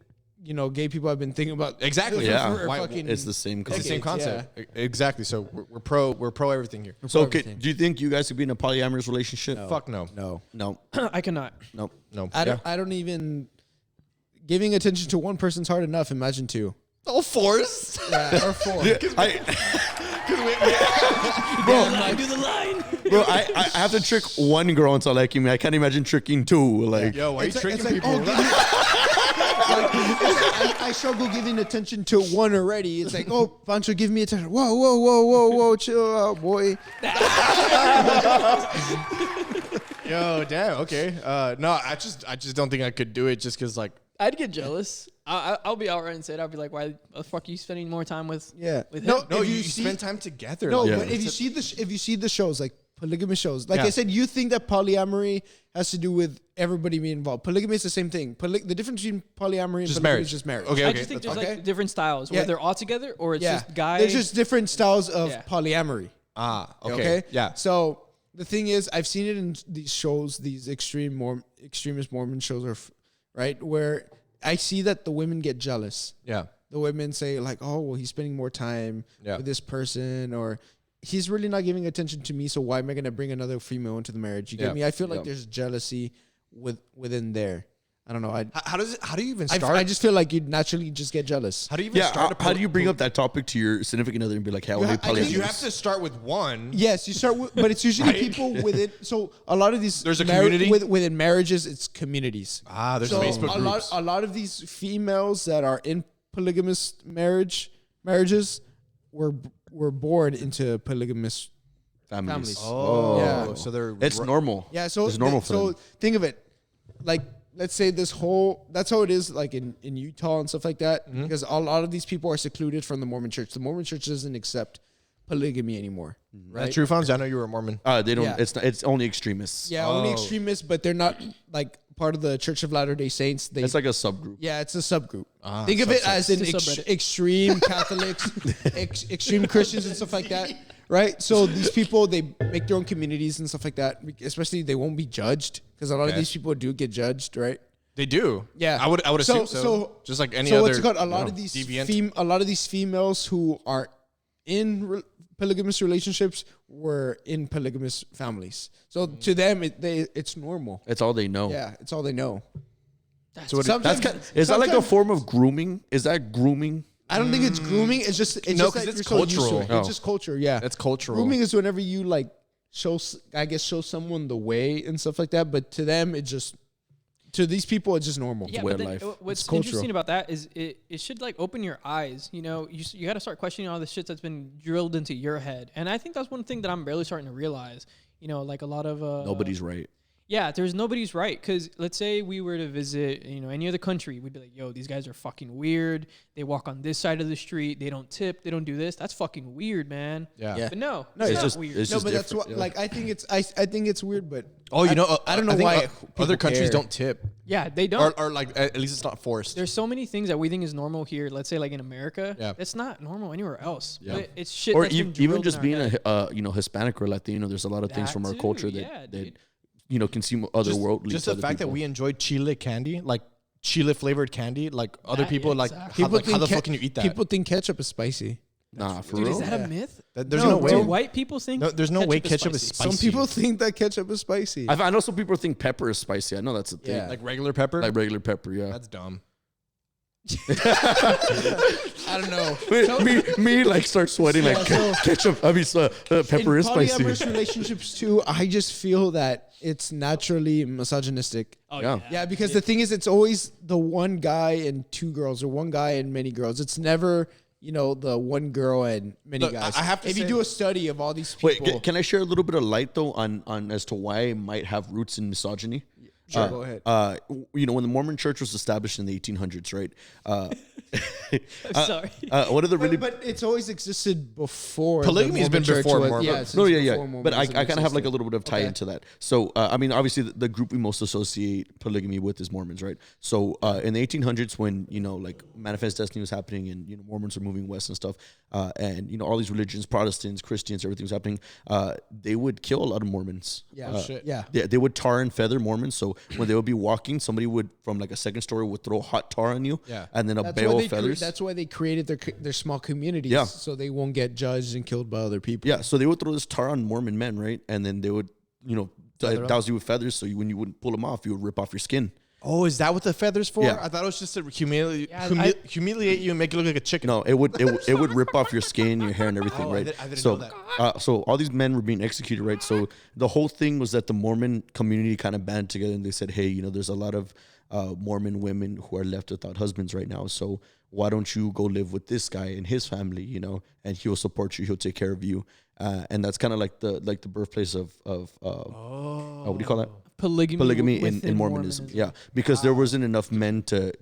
gay people have been thinking about Exactly. Yeah. for Why- fucking It's the same It's the concept. same concept. Exactly. So we're pro everything here. So, do you think you guys could be in a polyamorous relationship? Fuck no. No. I cannot. No. No. I don't even giving attention to one person's hard enough. Imagine two. All fours. Yeah, or four. Do the line. Bro, I have to trick one girl into liking me. I can't imagine tricking two. Like, Yo, why are you tricking like, people? oh, I struggle giving attention to one already. It's like, oh, Pancho, give me attention. Whoa, chill out, boy. Yo, damn. Okay. No, I just don't think I could do it just because like. I'd get jealous. I'll be outright and say it. I'll be like, why the fuck are you spending more time with Yeah. with No, him? No, if you see- spend time together. No, like, but if you see the shows like polygamy shows, like Yeah. I said, you think that polyamory has to do with everybody being involved. Polygamy is the same thing. The difference between polyamory and Just polygamy marriage. is just marriage. Okay. I just think there's okay. like different styles where Yeah. they're all together or it's Yeah, just guy. There's just different styles of Yeah. polyamory. Okay. Yeah. So the thing is, I've seen it in these shows, these extremist Mormon shows, right, where I see that the women get jealous. Yeah. The women say like, "Oh, well, he's spending more time Yeah. with this person," or he's really not giving attention to me. So why am I going to bring another female into the marriage? You Yeah. get me? I feel like Yeah. there's jealousy within there. I don't know. How do you even start? I just feel like you'd naturally just get jealous. how do you even yeah, start? how do you bring up that topic to your significant other and be like, hey, I want to be I think polyamorous? You have to start with one. Yes, you start with, but it's usually people within. So a lot of these There's a community? within marriages. It's communities. There's So Facebook groups. a lot of these females that are in polygamous marriages were born into polygamous families. Oh, Yeah. so they're It's normal. Yeah, so it's normal for so them. think of it, like let's say that's how it is like in Utah and stuff like that, Mm-hmm. because a lot of these people are secluded from the Mormon church. The Mormon church doesn't accept polygamy anymore, right? True Founds. I know you were a Mormon. They don't. Yeah. It's only extremists. Yeah, only extremists, but they're not like part of the Church of Latter-day Saints. It's like a subgroup. Yeah, it's a subgroup. Think of it as in It's a subreddit. extreme Catholics, extreme Christians and stuff like that, right? So these people, they make their own communities and stuff like that. Especially they won't be judged because a lot of these people do get judged, right? They do. Yeah, I would assume so. Just like any so other. what's it called? A lot of these deviant. a lot of these females who are in polygamous relationships were in polygamous families. So to them, it's normal. It's all they know. Yeah, it's all they know. So what- Sometimes- Is that like a sometimes- form of grooming? Is that grooming? I don't think it's grooming. It's just No, just 'cause that it's you're so used to cultural. it. Oh. It's just culture. Yeah, That's cultural. Grooming is whenever you like show someone the way and stuff like that. But to them, to these people, it's just normal. Yeah, way but of then life. what's It's cultural. interesting about that is it should like open your eyes. You know, you got to start questioning all the shit that's been drilled into your head. And I think that's one thing that I'm barely starting to realize. You know, like a lot of Nobody's right. Yeah, there's nobody's right. Because let's say we were to visit, any other country, we'd be like, yo, these guys are fucking weird. They walk on this side of the street. They don't tip. They don't do this. That's fucking weird, man. Yeah. Yeah. But no, No, it's it's not just- weird. it's No, just but that's what different, yeah. like I think it's weird, but Oh, you know, I don't know think why other people countries care. don't tip, Yeah, they don't. or like at least it's not forced. There's so many things that we think is normal here. Let's say like in America, Yeah. it's not normal anywhere else. Yeah. But it's shit. Or that's been even drilled just in being our head. a Hispanic or Latino. There's a lot of things That from our too, culture yeah, that dude. consume otherworldly. Just to the other fact that people. we enjoy chile candy, like chile flavored candy, like other That- people, yeah, like exactly. how the fuck can you eat that? People think ketchup is spicy. Nah, for Dude, real. is that a myth? There's No, no way. Do white people think? No, there's no way ketchup is spicy? spicy. Some people think that ketchup is spicy. I know some people think pepper is spicy. I know that's a thing. Yeah. Like regular pepper. Like regular pepper, yeah. That's dumb. I don't know. me like start sweating like ketchup. I mean, pepper is In spicy. polyamorous relationships too, I just feel that it's naturally misogynistic. Oh, Yeah. Yeah, because the thing is, it's always the one guy and two girls, or one guy and many girls. It's never, the one girl and many Look, guys. I have to if you say- do a study of all these people, Wait, can I share a little bit of light though on as to why it might have roots in misogyny? Sure, go ahead. When the Mormon Church was established in the 1800s, right? I'm sorry. One of the really but it's always existed before. Polygamy has been before Mormon. Yeah, no, but I kind of have like a little bit of tie Okay. into that. So, I mean, obviously, the group we most associate polygamy with is Mormons, right? So, in the 1800s, when like Manifest Destiny was happening, and Mormons were moving west and stuff, and all these religions, Protestants, Christians, everything was happening. They would kill a lot of Mormons. Yeah, shit. yeah. They would tar and feather Mormons. So when they would be walking, somebody would from like a second story would throw hot tar on you. Yeah. And then a That's bale why of feathers. that's why they created their small communities. Yeah. So they won't get judged and killed by other people. Yeah, so they would throw this tar on Mormon men, right? And then they would, douse you with feathers, so when you wouldn't pull them off, you would rip off your skin. Oh, is that what the feathers for? Yeah. I thought it was just to humiliate you and make you look like a chicken. No, it would rip off your skin, your hair, and everything, Oh, right? I didn't so, know so all these men were being executed, right? So the whole thing was that the Mormon community kind of banded together and they said, hey, there's a lot of Mormon women who are left without husbands right now. So why don't you go live with this guy and his family, and he'll support you, he'll take care of you, and that's kind of like the birthplace of what do you call that? Polygamy in within Mormonism. Yeah, because there wasn't enough men to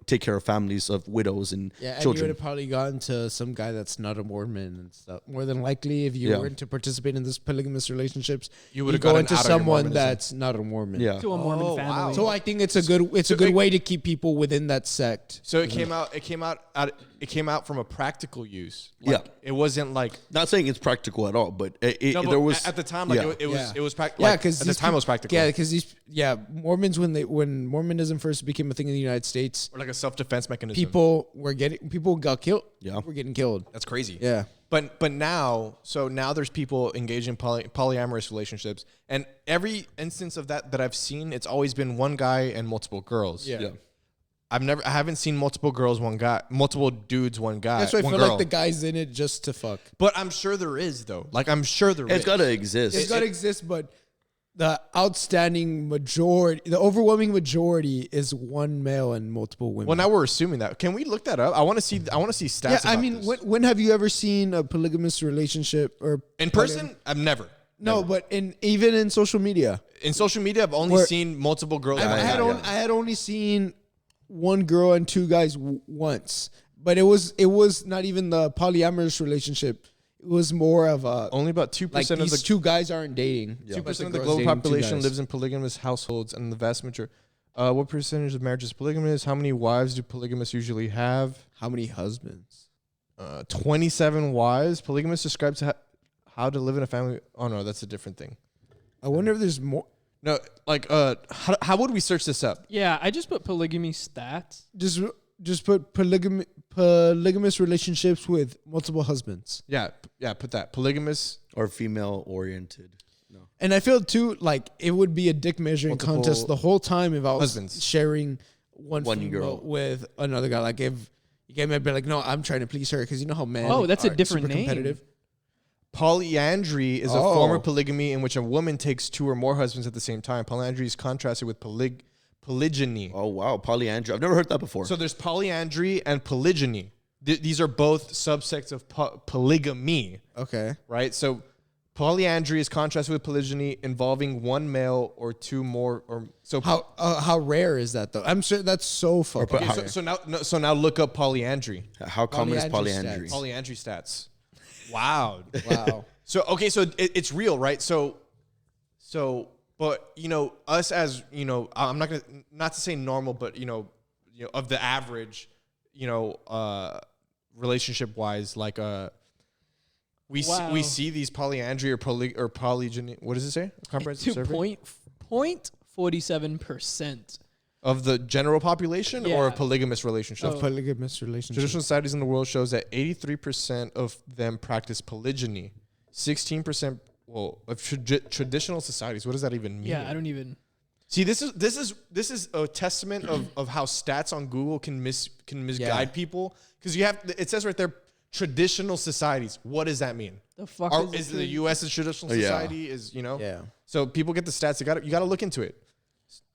take care of families of widows and Yeah, and you children. would have probably gone to some guy that's not a Mormon and stuff. More than likely, if you Yeah. were to participate in this polygamous relationships, You would have go gotten into out of your someone Mormonism. that's not a Mormon. Yeah. To a Mormon Oh, family. wow. So I think it's a good way to keep people within that sect. So it came out from a practical use. Like, Yeah. It wasn't like Not saying it's practical at all, but no, there was at the time like yeah. it was practical. Yeah, Like, because at the time it was practical. Yeah, because Mormons when Mormonism first became a thing in the United States, Or like a self-defense mechanism. people got killed. Yeah. Were getting killed. That's crazy. Yeah. But now there's people engaged in polyamorous relationships, and every instance of that I've seen, it's always been one guy and multiple girls. Yeah. Yeah. I haven't seen multiple girls, one guy, multiple dudes, one guy. That's why I one feel girl. like the guy's in it just to fuck. But I'm sure there is though. Like I'm sure there is. It's got to exist. It's got to exist, but the outstanding majority, the overwhelming majority, is one male and multiple women. Well, now we're assuming that. Can we look that up? I want to see stats. yeah, I about mean, this. when have you ever seen a polygamous relationship or In person, I've never. No, but even in social media, In social media, I've only Where- seen multiple girls. I had only seen one girl and two guys once, but it was not even the polyamorous relationship. It was more of a Only about 2% like of these the two guys aren't dating. 2% of the global population lives in polygamous households, and the vast majority. What percentage of marriages polygamous? How many wives do polygamists usually have? How many husbands? 27 wives. Polygamists describes how to live in a family. Oh no, that's a different thing. I wonder if there's more. No, like how would we search this up? Yeah, I just put polygamy stats. Just put polygamous relationships with multiple husbands. Yeah, put that polygamous. or female oriented. And I feel too like it would be a dick measuring Multiple contest the whole time if I was husbands. sharing one female girl. with another guy. Like if you gave me, I'd be like, no, I'm trying to please her because you know how men. Oh, that's a are different super name. competitive. Polyandry is a Oh. form of polygamy in which a woman takes two or more husbands at the same time. Polyandry is contrasted with polygyny. Oh wow, polyandry. I've never heard that before. So there's polyandry and polygyny. These are both subsects of polygamy, Okay. right? So polyandry is contrasted with polygyny involving one male or two more. Or so How rare is that though? I'm sure that's so fucking. but rare. so now look up polyandry. How common is Polyandry polyandry? Polyandry stats. Wow. Wow. So okay, so it's real, right? So, but us as I'm not to say normal, but of the average, relationship wise, like we see these polyandry or polygyny. What does it say? Comprehensive survey. 0.47%. Of the general population or of Yeah. polygamous relationships? Of polygamous relationships. Traditional societies in the world shows that 83% of them practice polygyny. 16%, of traditional societies. What does that even mean? Yeah, I don't even. See, this is a testament of how stats on Google can misguide people, because it says right there, traditional societies. What does that mean? The fuck Is the U.S. a traditional Yeah. society? Yeah. So people get the stats. You got to look into it.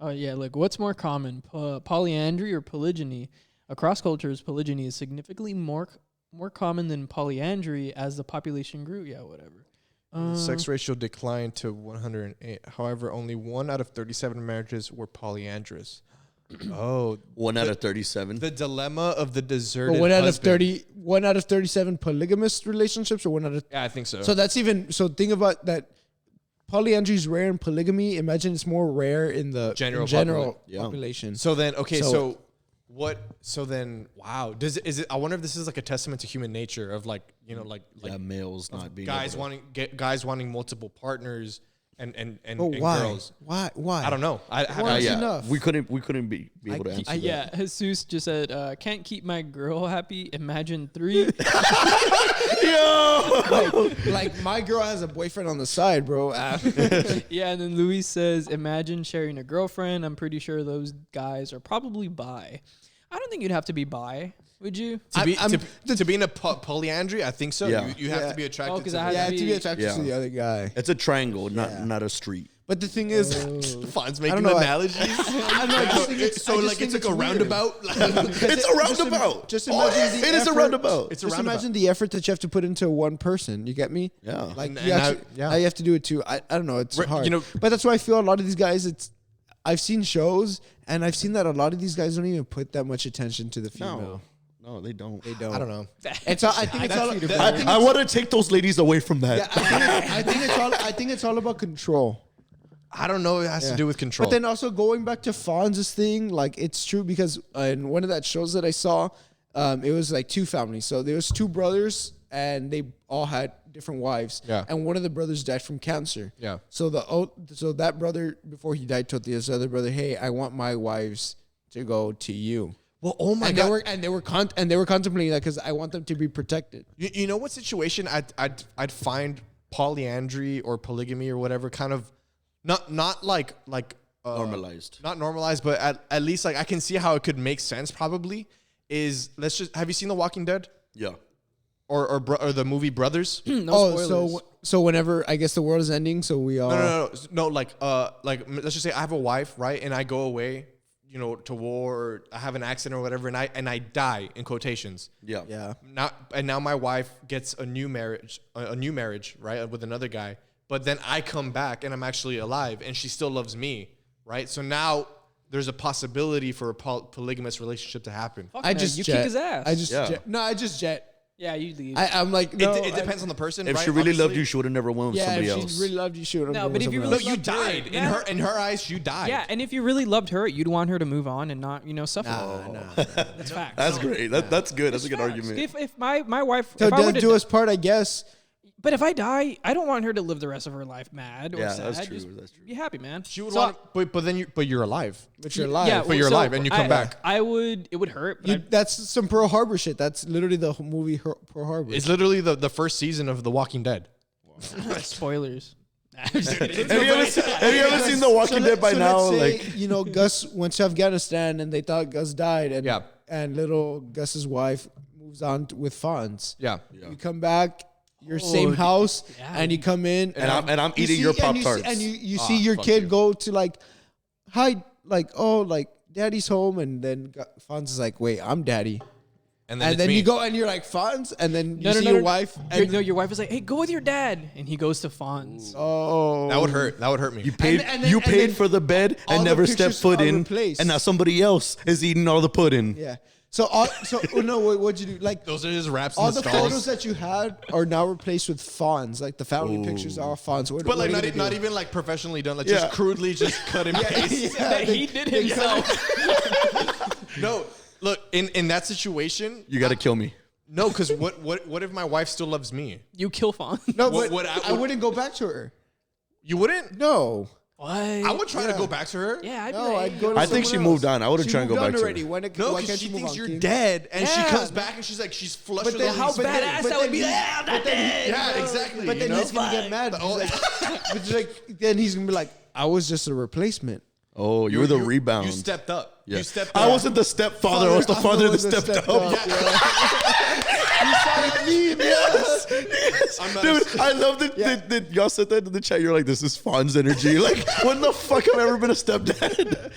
Oh yeah, like what's more common, polyandry or polygyny? Across cultures, polygyny is significantly more common than polyandry as the population grew. Yeah, whatever. The sex ratio declined to 108. However, only 1 out of 37 marriages were polyandrous. Oh, 1 out of 37. the dilemma of the deserted. But 1 out of husband. 1 out of 37 polygamous relationships, or 1 out of. Yeah, I think so. So that's even. So think about that. Polyandry is rare in polygamy. Imagine it's more rare in the general Yeah. population. So then, okay, So- so what? So then, wow. Is it? I wonder if this is like a testament to human nature of like Males not being guys able to- guys wanting multiple partners and But why? girls. Why? I don't know. I Why is yeah, enough? we couldn't be able to answer that. Yeah, Jesus just said, "Can't keep my girl happy. Imagine 3." Like my girl has a boyfriend on the side, bro. Yeah, and then Luis says, "Imagine sharing a girlfriend. I'm pretty sure those guys are probably bi. I don't think you'd have to be bi, would you? To be in a polyandry, I think so. Yeah. You have to be attracted Oh, 'cause to I had Yeah, to to be be- attracted Yeah. to the other guy. It's a triangle, Yeah. not a street. But the thing is, Fonz I making don't know, analogies. I don't know. I just think it's, So I just like think it's like a weird. roundabout. It's a roundabout. Just Oh, imagine the it is a effort- roundabout. It's a Just roundabout. imagine the effort that you have to put into one person. You get me? Yeah. Like And you actually, yeah. now you have to do it too. I don't know. It's Right, hard. you know- but that's why I feel a lot of these guys. I've seen shows and I've seen that a lot of these guys don't even put that much attention to the female. No, they don't. They don't. I don't know. It's all, I think it's all. I want to take those ladies away from that. Yeah, I think it's all about control. I don't know. It has to do with control. But then also going back to Fonz's thing, like it's true because in one of that shows that I saw, it was like two families. So there was two brothers and they all had different wives. Yeah. And one of the brothers died from cancer. Yeah. So that brother before he died told the other brother, "Hey, I want my wives to go to you." well, oh my And god. they were contemplating that because I want them to be protected. You know what situation I'd find polyandry or polygamy or whatever kind of not like Normalized. not normalized, but at least like I can see how it could make sense. Probably is have you seen The Walking Dead Yeah. or the movie Brothers? No spoilers. So whenever I guess the world is ending, so we all No. Like let's just say I have a wife, right, and I go away, to war, or I have an accident or whatever, and I die in quotations. Yeah. yeah. Now my wife gets a new marriage, right, with another guy. But then I come back and I'm actually alive, and she still loves me, right? So now there's a possibility for a polygamous relationship to happen. Fuck I no, just you jet. kick his ass. I just Yeah. jet. No, I just jet. yeah, you leave. I'm like no. It depends on the person. If right? she really loved Obviously. you, she would have never went with Yeah, somebody if else. she really loved you, she would have. No, but if you No, really you loved her, died in her eyes. You died. yeah, and if you really loved her, you'd want her to move on and not suffer. Nah. That's facts. That's great. That's good. That's a good argument. If my wife, So if I were to do us part, I guess. but if I die, I don't want her to live the rest of her life mad or Yeah, sad. that's true. Just That's true. be happy, man. She would So- want, but you're alive. But you're alive. Yeah, But you're alive and you come back. It would hurt. But That's some Pearl Harbor shit. That's literally the whole movie Pearl Harbor. It's literally the first season of The Walking Dead. spoilers. Have you ever seen The Walking Dead by now? Let's say, Gus went to Afghanistan and they thought Gus died, and Yeah. and little Gus's wife moves on with Fonz. Yeah. You come back, your same house, yeah. and you come in, And I'm you eating see- your and you see- Pop-Tarts. and you see your fuck kid you. go to like, hi, like daddy's home, and then Fonz is like, wait, I'm daddy. And And it's then me. you go and you're like Fonz, and then you No, see no, your no. wife. And Your wife is like, "Hey, go with your dad," and he goes to Fonz. oh, That would hurt. That would hurt me. You paid. and then- you and paid then for the bed all and the never stepped pictures foot are in, replaced. and now somebody else is eating all the pudding. Yeah. So what'd you do? Like Those are his raps all in the the photos stalls. that you had are now replaced with Fonz. Like the family pictures are all Fonz. What, But what like are you not gonna do? even like professionally done. Like Yeah. just crudely just cut and paste. Yeah, He did himself. No, look in that situation. You got to kill me. No, because what if my wife still loves me? You kill Fonz. No, What- but what I would- wouldn't go back to her. You wouldn't? No. What? I would try to go back to her. Yeah, I'd be No, like, I'd go to I think she someone moved else. on. I wouldn't She try and go moved back on to her. already. When No, why because can't she you move thinks on, you're King? dead, and she Yeah. comes back and she's flushed But with then all how these badass things. that would be. Yeah, I'm not dead. Yeah, exactly. But then he's gonna get mad. Oh, But just like, then he's gonna be like, I was just a replacement. Oh, you were the rebound. You stepped up. Yeah. You stepped up. I wasn't the stepfather. I was the father that stepped up. You saw that meme, yes. I'm not Dude, I love that y'all said that in the chat. You're like, this is Fawn's energy. Like, when the fuck have I ever been a stepdad?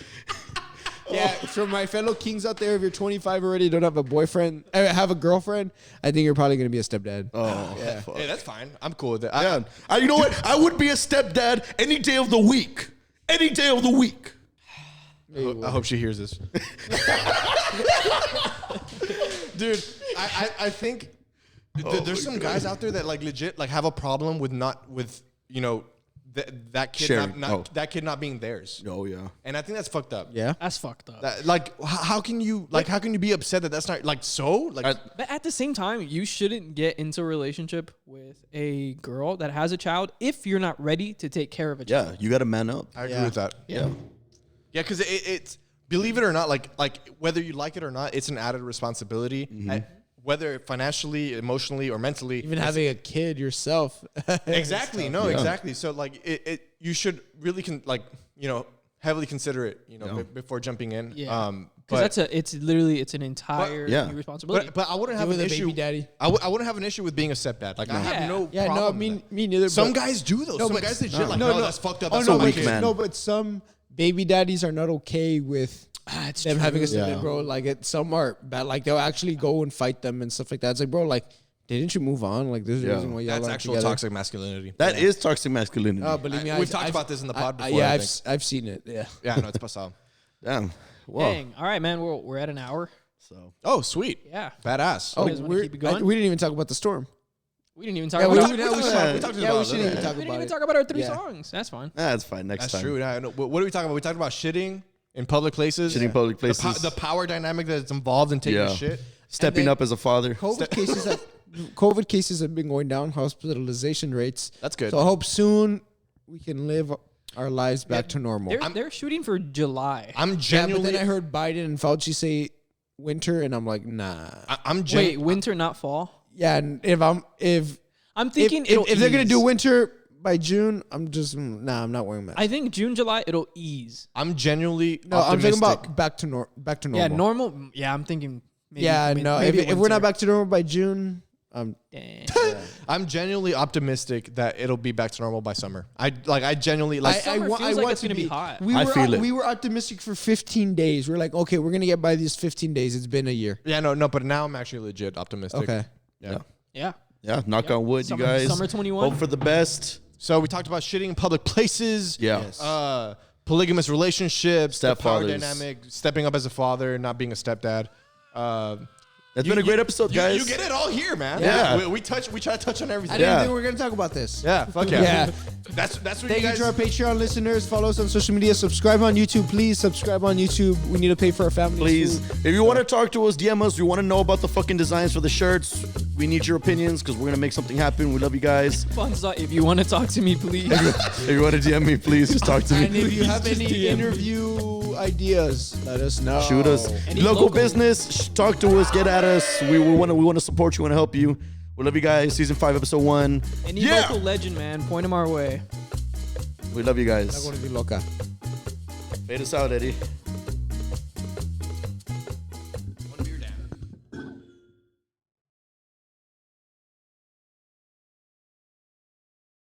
Yeah, for my fellow kings out there, if you're 25 already, don't have a boyfriend, have a girlfriend, I think you're probably gonna be a stepdad. Oh, yeah. fuck. Hey, that's fine. I'm cool with it. Yeah. You know what? I would be a stepdad any day of the week. Any day of the week. I hope she hears this. Dude, I think there's some guys out there that like legit like have a problem with that kid Sharing. that kid not being theirs. Oh, yeah. And I think that's fucked up. Yeah. That's fucked up. How can you be upset that that's not like so? Like But at the same time, you shouldn't get into a relationship with a girl that has a child if you're not ready to take care of a child. Yeah, you got to man up. I agree with that. Yeah. Yeah, because it's believe it or not, like whether you like it or not, it's an added responsibility. Whether financially, emotionally, or mentally. Even having a kid yourself. Exactly. Exactly. So like you should really heavily consider it, before jumping in. Yeah. But Because it's an entire new responsibility. but I wouldn't have an with a issue. baby daddy. I wouldn't have an issue with being a stepdad. Like I have no Yeah, problem. no, with me neither. Some but- guys do though. No, Some but- guys legit like, no, no, no. that's fucked up. Oh That's no, not my weak kid. man. no, but some baby daddies are not okay with It's them having a true. stepdad, bro. Like some are bad. Like they'll actually go and fight them and stuff like that. It's like, bro, like didn't you move on? Like there's a reason why y'all That's aren't actual together. toxic masculinity. That is toxic masculinity. Oh, believe me, We've talked about this in the pod before. Yeah, I think. I've seen it. Yeah. Yeah, no, it's pasado. Damn. Whoa. Dang. All right, man. We're at an hour. So Oh, sweet. Yeah. Badass. Oh, You guys wanna keep it going? we didn't even talk about the storm. We didn't even talk Yeah, about we it. shouldn't even We talk didn't about even it. talk about our 3 Yeah. songs. That's fine. that's fine. Next That's time. true. Yeah, I know. What are we talking about? We talked about shitting in public places. Shitting in public places. The power dynamic that's involved in taking Yeah. a shit. Stepping then- up as a father. COVID cases have been going down. Hospitalization rates. That's good. So I hope soon we can live our lives back to normal. They're shooting for July. I'm Yeah, but genuinely. then I heard Biden and Fauci say winter, and I'm like, nah. I'm Wait, winter, not fall? Yeah, and if I'm thinking if they're gonna ease. do winter by June, I'm just I'm not wearing masks. I think June, July, it'll ease. I'm genuinely. No, I'm optimistic. talking about back to normal. Yeah, normal. Yeah, I'm thinking. Maybe, Yeah, no. maybe If we're not back to normal by June, Dang. I'm genuinely optimistic that it'll be back to normal by summer. I genuinely like. Summer feels like want it's gonna be hot. We I were feel it. we were optimistic for 15 days. We're like, okay, we're gonna get by these 15 days. It's been a year. Yeah, no, but now I'm actually legit optimistic. Okay. Yeah. Yeah. Yeah, knock on wood, Summer- you guys. summer 21. Hope for the best. So we talked about shitting in public places. Yeah. Yes. Polygamous relationships, the power Stepfathers. dynamic, stepping up as a father, not being a stepdad. That's been a great episode, guys. You get it all here, man. Yeah. We try to touch on I everything. didn't Yeah. think we were gonna talk about this. Yeah, fuck yeah. Yeah. That's what Thank you you guys. to our Patreon listeners. Follow us on social media. Subscribe on YouTube. Please subscribe on YouTube. We need to pay for our families. Please, if you want to talk to us, DM us. We want to know about the fucking designs for the shirts. We need your opinions because we're going to make something happen. We love you guys. Fun stuff. If you want to talk to me, please. If you want to DM me, please just talk to And me. if you have Just any DM. interview ideas, let us know. Shoot us. Any Local local- business, talk to us, get at us. We want to support you, want to help you. We love you guys. Season 5, episode 1. Any Yeah. local legend, man, point them our way. We love you guys. Está gonna be loca. Fade us out, Eddie.